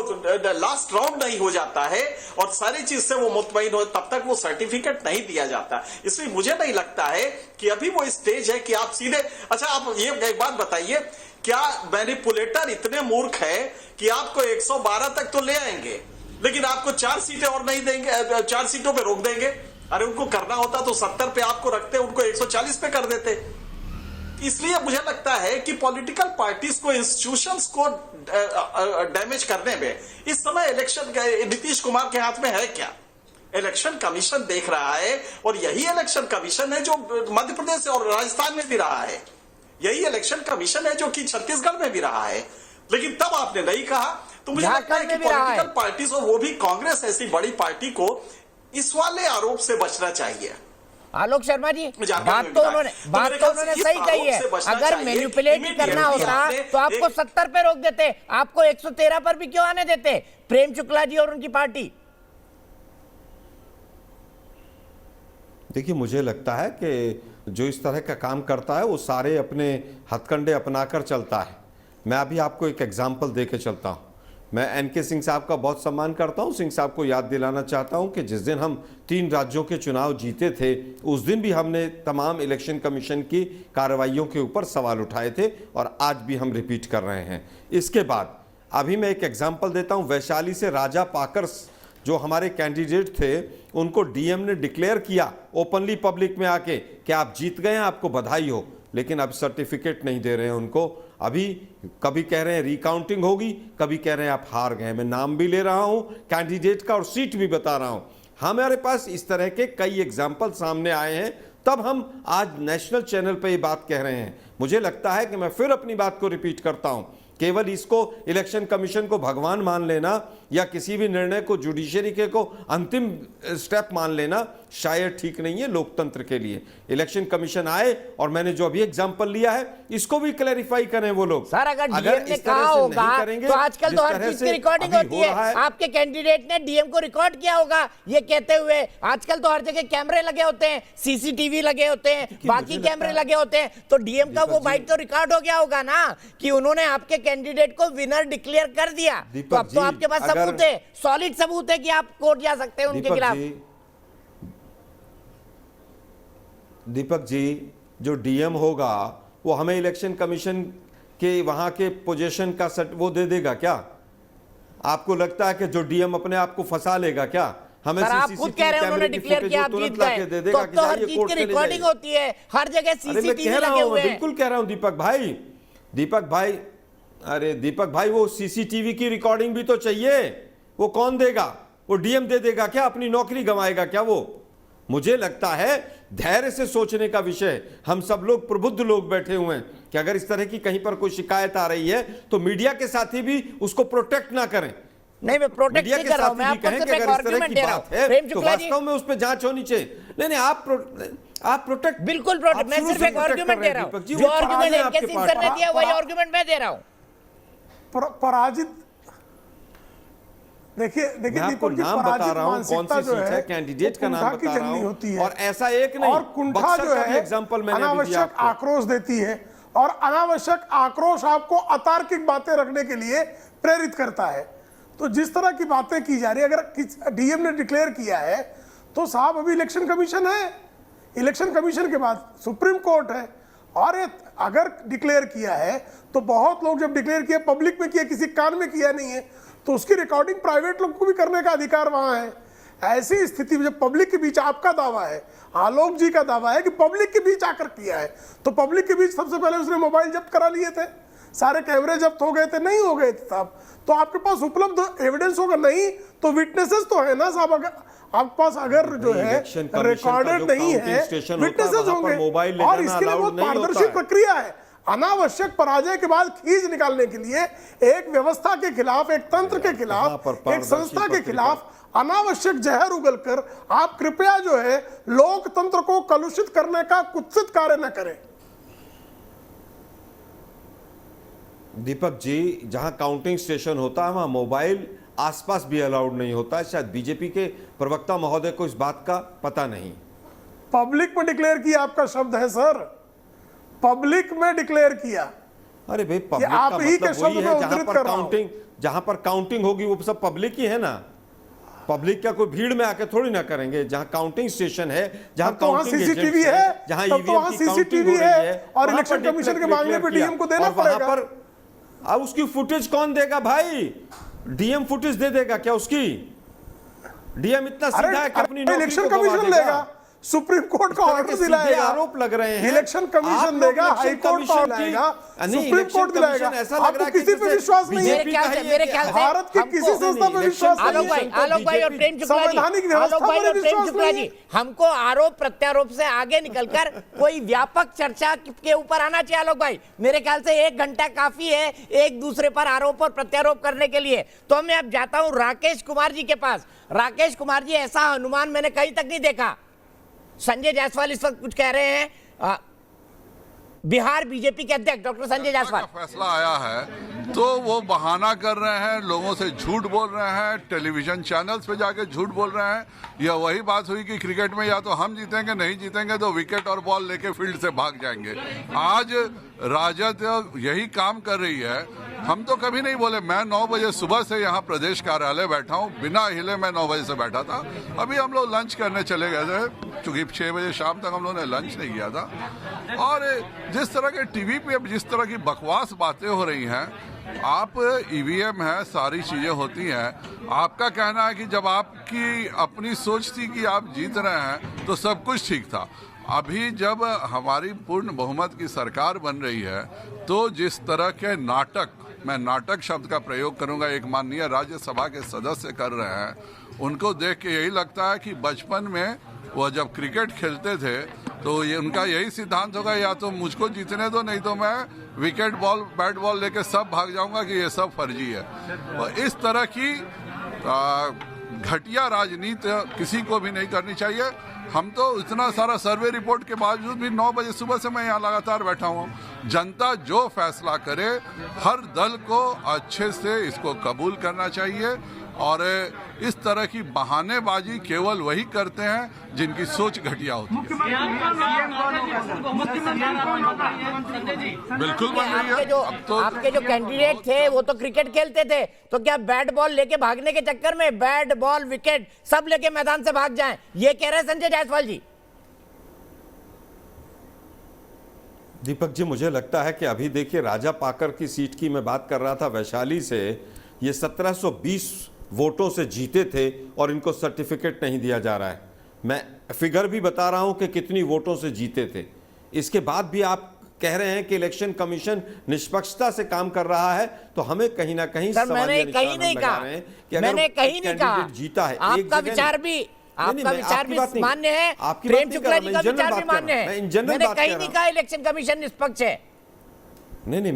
लास्ट राउंड नहीं हो जाता है और सारी चीज से वो मुतमईन हो, तब तक वो सर्टिफिकेट नहीं दिया जाता। इसलिए मुझे नहीं लगता है कि अभी वो स्टेज है कि आप सीधे। अच्छा, आप ये एक बात बताइए क्या मैनिपुलेटर इतने मूर्ख है कि आपको 112 तक तो ले आएंगे, लेकिन आपको 4 सीटें और नहीं देंगे, 4 सीटों पे रोक देंगे। अरे उनको करना होता तो 70 पे आपको रखते, उनको 140 पे कर देते। इसलिए मुझे लगता है कि पॉलिटिकल पार्टीज को, इंस्टीट्यूशंस को डैमेज करने में इस समय इलेक्शन नीतीश कुमार के हाथ में है क्या? इलेक्शन कमीशन देख रहा है, और यही इलेक्शन कमीशन है जो मध्य प्रदेश और राजस्थान में भी रहा है, यही इलेक्शन कमीशन है जो कि छत्तीसगढ़ में भी रहा है, लेकिन तब आपने नहीं कहा। तो मुझे लगता है कि पॉलिटिकल पार्टीज, और वो भी कांग्रेस ऐसी बड़ी पार्टी को इस वाले आरोप से बचना चाहिए। आलोक शर्मा जी, बात तो उन्होंने सही कही है। अगर मैनिपुलेट करना होता तो आपको 70 पे रोक देते, आपको 113 पर भी क्यों आने देते प्रेम शुक्ला जी और उनकी पार्टी? देखिए, मुझे लगता है कि जो इस तरह का काम करता है वो सारे अपने हथकंडे अपनाकर चलता है। मैं अभी आपको एक एग्जाम्पल दे के चलता हूँ। मैं एनके सिंह साहब का बहुत सम्मान करता हूँ। सिंह साहब को याद दिलाना चाहता हूँ कि जिस दिन हम 3 राज्यों के चुनाव जीते थे, उस दिन भी हमने तमाम इलेक्शन कमीशन की कार्रवाइयों के ऊपर सवाल उठाए थे, और आज भी हम रिपीट कर रहे हैं। इसके बाद अभी मैं एक एग्जाम्पल देता हूँ। वैशाली से राजा पाकर जो हमारे कैंडिडेट थे, उनको डीएम ने डिक्लेयर किया ओपनली पब्लिक में आके कि आप जीत गए हैं, आपको बधाई हो, लेकिन अब सर्टिफिकेट नहीं दे रहे हैं उनको। अभी कभी कह रहे हैं रिकाउंटिंग होगी, कभी कह रहे हैं आप हार गए। मैं नाम भी ले रहा हूं कैंडिडेट का और सीट भी बता रहा हूं। हमारे पास इस तरह के कई एग्जाम्पल सामने आए हैं, तब हम आज नेशनल चैनल पे ये बात कह रहे हैं। मुझे लगता है कि मैं फिर अपनी बात को रिपीट करता हूं, केवल इसको इलेक्शन कमीशन को भगवान मान लेना या किसी भी निर्णय को जुडिशरी के को अंतिम स्टेप मान लेना शायद ठीक नहीं है लोकतंत्र के लिए। इलेक्शन कमीशन आए, और मैंने जो अभी एग्जांपल लिया है इसको भी क्लैरिफाई करें वो लोग। सर, अगर डीएम ने कहा होगा तो आजकल तो हर चीज की रिकॉर्डिंग होती है। आपके कैंडिडेट ने डीएम को रिकॉर्ड किया होगा ये कहते हुए। आजकल तो हर जगह कैमरे लगे होते हैं, सीसीटीवी लगे होते हैं, बाकी कैमरे लगे होते हैं, तो डीएम का वो बाइट तो रिकॉर्ड हो गया होगा ना कि उन्होंने आपके कैंडिडेट को विनर डिक्लेयर कर दिया। तो अब तो आपके पास सबूत है, सॉलिड सबूत है कि आप कोर्ट जा सकते हैं उनके खिलाफ। दीपक जी, जो डीएम होगा वो हमें इलेक्शन कमीशन के वहां के पोजीशन का वो दे देगा क्या? आपको लगता है कि जो डीएम अपने आप को फंसा लेगा क्या? हमें आप खुद कह रहे हैं उन्होंने डिक्लेयर किया, आप जीत गए, तो हर चीज की रिकॉर्डिंग होती है, हर जगह सीसीटीवी लगे हुए हैं। बिल्कुल कह रहा हूं दीपक भाई, अरे दीपक भाई, वो सीसीटीवी की रिकॉर्डिंग भी तो चाहिए। वो कौन देगा? वो डीएम दे देगा क्या? अपनी नौकरी गंवाएगा क्या वो? मुझे लगता है धैर्य से सोचने का विषय। हम सब लोग प्रबुद्ध लोग बैठे हुए हैं कि अगर इस तरह की कहीं पर कोई शिकायत आ रही है तो मीडिया के साथी भी उसको प्रोटेक्ट ना करें। नहीं, मैं प्रोटेक्ट नहीं कर रहा हूं, मैं आपको सिर्फ एक आर्गुमेंट दे रहा हूं। प्रेम शुक्ला जी, वास्तव में उस पर जांच होनी चाहिए। नहीं, आप प्रोटेक्ट, बिल्कुल प्रोटेक्ट, मैं सिर्फ एक आर्गुमेंट दे रहा हूं। जो आर्गुमेंट एनके सिंह सर ने दिया वही आर्गुमेंट मैं दे रहा हूं। पराजित, देखिए आपको नाम बता रहा हूं, कौन सी सीट है, कैंडिडेट का नाम बता रहा हूं, और ऐसा एक नहीं, और कुंठा जो है एग्जांपल मैंने अनावश्यक आक्रोश देती है, और अनावश्यक आक्रोश आपको अतार्किक बातें रखने के लिए प्रेरित करता है। तो जिस तरह की बातें की जा रही है, अगर डीएम ने डिक्लेयर किया है तो साहब अभी इलेक्शन कमीशन है, इलेक्शन कमीशन के बाद सुप्रीम कोर्ट है, और अगर डिक्लेयर किया है तो बहुत लोग जब डिक्लेयर किया पब्लिक में किया, किसी कान में किया नहीं है, तो उसकी रिकॉर्डिंग प्राइवेट लोग को भी करने का अधिकार वहां है। ऐसी स्थिति में जब पब्लिक के बीच आपका दावा है, आलोक जी का दावा है कि पब्लिक के बीच आकर किया है, तो पब्लिक के बीच सबसे पहले उसने मोबाइल जब्त करा लिए थे, सारे कैमरे जब्त हो गए थे, नहीं हो गए थे साहब, तो आपके पास उपलब्ध एविडेंस होगा, नहीं तो विटनेसेस तो है ना साहब। अगर आपके पास अगर जो है रिकॉर्डेड नहीं है, विटनेसेस होंगे, और इसके लिए बहुत पारदर्शी प्रक्रिया है। अनावश्यक पराजय के बाद खींच निकालने के लिए एक व्यवस्था के खिलाफ, एक तंत्र के खिलाफ, एक संस्था के खिलाफ अनावश्यक जहर उगलकर आप कृपया जो है लोकतंत्र को कलुषित करने का कुत्सित कार्य न करें। दीपक जी, जहां काउंटिंग स्टेशन होता है वहां मोबाइल आसपास भी अलाउड नहीं होता है। शायद बीजेपी के प्रवक्ता महोदय को इस बात का पता नहीं। पब्लिक में डिक्लेयर किया आपका शब्द है सर, पब्लिक में डिक्लेयर किया। अरे भाई, पब्लिक का मतलब वही है जहां पर काउंटिंग होगी वो सब पब्लिक ही है ना। पब्लिक का कोई भीड़ में आके थोड़ी ना करेंगे। जहां काउंटिंग स्टेशन है, जहां तो वहाँ काउंटिंग सीसीटीवी एजेंट्स है, जहां तब तो वहाँ ईवीएम की काउंटिंग सीसीटीवी हो रही है और वहां इलेक्शन पर कमीशन के डिक्लेयर मांगने पे डीएम को देना और वहां पड़ेगा। पर अब उसकी फुटेज कौन देगा भाई? डीएम फुटेज दे देगा क्या उसकी? डीएम इतना सीधा है कि अपनी नौकरी इलेक्शन को गवा कमीशन देगा। लेगा, सुप्रीम कोर्ट का इस तरह ऑर्डर के सीधे दिलाएगा, आरोप लग रहे हैं। इलेक्शन आप कमीशन लोग देगा, इलेक्शन हाई कोर्ट का कमीशन की- दिलाएगा, नहीं, सुप्रीम इलेक्शन कोर्ट दिलाएगा। कमीशन ऐसा लग आपको रहा है कि किसी पे जैसे विश्वास नहीं है। मेरे ख्याल से भारत की किसी संस्था पे विश्वास नहीं आलोक भाई, है। आलोक भाई और प्रेम शुक्ला संवैधानिक जी, व्यवस्था आलोक भाई पर और प्रेम विश्वास शुक्ला नहीं जी, है। हमको आरोप प्रत्यारोप से आगे निकलकर कोई व्यापक चर्चा के ऊपर आना चाहिए। आलोक भाई, मेरे ख्याल से 1 घंटा काफी है एक दूसरे पर आरोप और प्रत्यारोप करने के लिए। तो मैं अब जाता हूं राकेश कुमार जी के पास। राकेश कुमार जी, ऐसा अनुमान मैंने कहीं तक नहीं देखा। संजय जायसवाल इस वक्त कुछ कह रहे हैं, बिहार बीजेपी के अध्यक्ष डॉक्टर संजय जायसवाल, फैसला आया है तो वो बहाना कर रहे हैं, लोगों से झूठ बोल रहे हैं, टेलीविजन चैनल्स पे जाके झूठ बोल रहे हैं। यह वही बात हुई कि क्रिकेट में या तो हम जीतेंगे, नहीं जीतेंगे तो विकेट और बॉल लेके फील्ड से भाग जाएंगे। आज राजद यही काम कर रही है। हम तो कभी नहीं बोले। मैं 9 बजे सुबह से यहाँ प्रदेश कार्यालय बैठा हूँ, बिना हिले मैं 9 बजे से बैठा था। अभी हम लोग लंच करने चले गए थे, क्योंकि 6 बजे शाम तक हम लोगों ने लंच नहीं किया था। और जिस तरह के टीवी पे जिस तरह की बकवास बातें हो रही हैं, आप ईवीएम है, सारी चीजें होती हैं। आपका कहना है कि जब आपकी अपनी सोच थी कि आप जीत रहे हैं तो सब कुछ ठीक था। अभी जब हमारी पूर्ण बहुमत की सरकार बन रही है तो जिस तरह के नाटक, मैं नाटक शब्द का प्रयोग करूंगा, एक माननीय राज्यसभा के सदस्य कर रहे हैं, उनको देख के यही लगता है कि बचपन में वो जब क्रिकेट खेलते थे तो ये उनका यही सिद्धांत होगा, या तो मुझको जीतने दो, नहीं तो मैं विकेट बॉल बैट बॉल लेके सब भाग जाऊंगा कि ये सब फर्जी है। और इस तरह की घटिया राजनीति किसी को भी नहीं करनी चाहिए। हम तो इतना सारा सर्वे रिपोर्ट के बावजूद भी 9 बजे सुबह से मैं यहाँ लगातार बैठा हूँ। जनता जो फैसला करे, हर दल को अच्छे से इसको कबूल करना चाहिए। और इस तरह की बहानेबाजी केवल वही करते हैं जिनकी सोच घटिया होती है। बिल्कुल बन रही है। आपके जो कैंडिडेट थे वो तो क्रिकेट खेलते थे, तो क्या बैट बॉल लेके भागने के चक्कर में बैट बॉल विकेट सब लेके मैदान से भाग जाएं, ये कह रहे हैं संजय जायसवाल जी? दीपक जी, मुझे लगता है कि अभी देखिए, राजा पाकर की सीट की मैं बात कर रहा था, वैशाली से, ये 1720 वोटों से जीते थे और इनको सर्टिफिकेट नहीं दिया जा रहा है। मैं फिगर भी बता रहा हूं कि कितनी वोटों से जीते थे। इसके बाद भी आप कह रहे हैं कि इलेक्शन कमीशन निष्पक्षता से काम कर रहा है, तो हमें कहीं ना कहीं मैंने कहीं नहीं कहा, मैंने कहीं नहीं कहा, जीता है। आपका विचार भी मान्य है, प्रेम शुक्ला जी का विचार भी मान्य है। मैंने कहीं नहीं कहा इलेक्शन कमीशन निष्पक्ष है। नहीं,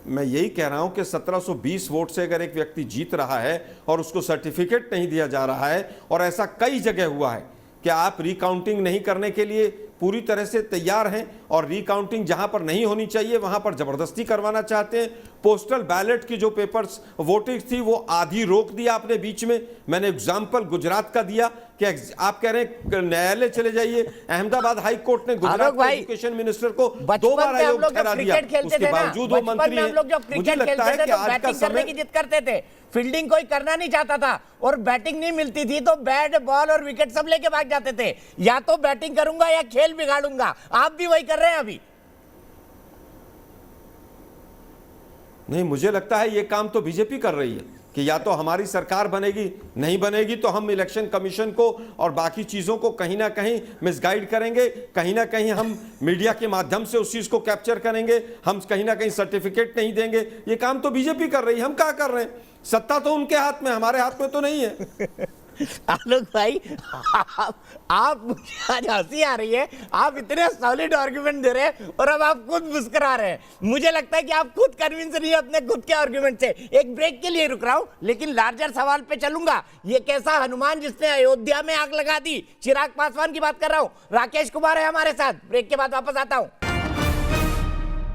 मैं यही कह रहा हूं कि 1720 वोट से अगर एक व्यक्ति जीत रहा है और उसको सर्टिफिकेट नहीं दिया जा रहा है, और ऐसा कई जगह हुआ है कि आप रिकाउंटिंग नहीं करने के लिए पूरी तरह से तैयार हैं और रिकाउंटिंग जहां पर नहीं होनी चाहिए वहां पर जबरदस्ती करवाना चाहते हैं। पोस्टल बैलेट की जो पेपर्स वोटिंग थी वो आधी रोक दिया आपने बीच में। मैंने एग्जाम्पल गुजरात का दिया कि आप कह रहे हैं न्यायालय चले जाइए। अहमदाबाद हाई कोर्ट ने गुजरात के एजुकेशन मिनिस्टर को 2 बार आयोग ठहरा दिया, उसके बावजूद वो मंत्री हैं। मुझे लगता है कि आज का समय की जिद करते थे, फील्डिंग कोई करना नहीं चाहता था और बैटिंग नहीं मिलती थी तो बैट बॉल और विकेट सब लेके भाग जाते थे। या तो बैटिंग करूंगा या खेल बिगाड़ूंगा। आप भी वही कर रहे हैं अभी। नहीं, मुझे लगता है ये काम तो बीजेपी कर रही है कि या तो हमारी सरकार बनेगी, नहीं बनेगी तो हम इलेक्शन कमीशन को और बाकी चीजों को कहीं ना कहीं मिसगाइड करेंगे, कहीं ना कहीं हम मीडिया के माध्यम से उस चीज को कैप्चर करेंगे, हम कहीं ना कहीं सर्टिफिकेट नहीं देंगे। ये काम तो बीजेपी कर रही है, हम क्या कर रहे हैं? सत्ता तो उनके हाथ में, हमारे हाथ में तो नहीं है। आलोक भाई, आप मुझे आज हंसी आ रही है, आप इतने सॉलिड आर्गुमेंट दे रहे हैं और अब आप खुद मुस्कुरा रहे हैं। मुझे लगता है कि आप खुद कन्विंस नहीं है अपने खुद के आर्गुमेंट से। एक ब्रेक के लिए रुक रहा हूं, लेकिन लार्जर सवाल पे चलूंगा। ये कैसा हनुमान जिसने अयोध्या में आग लगा दी? चिराग पासवान की बात कर रहा हूं। राकेश कुमार है हमारे साथ, ब्रेक के बाद वापस आता हूं।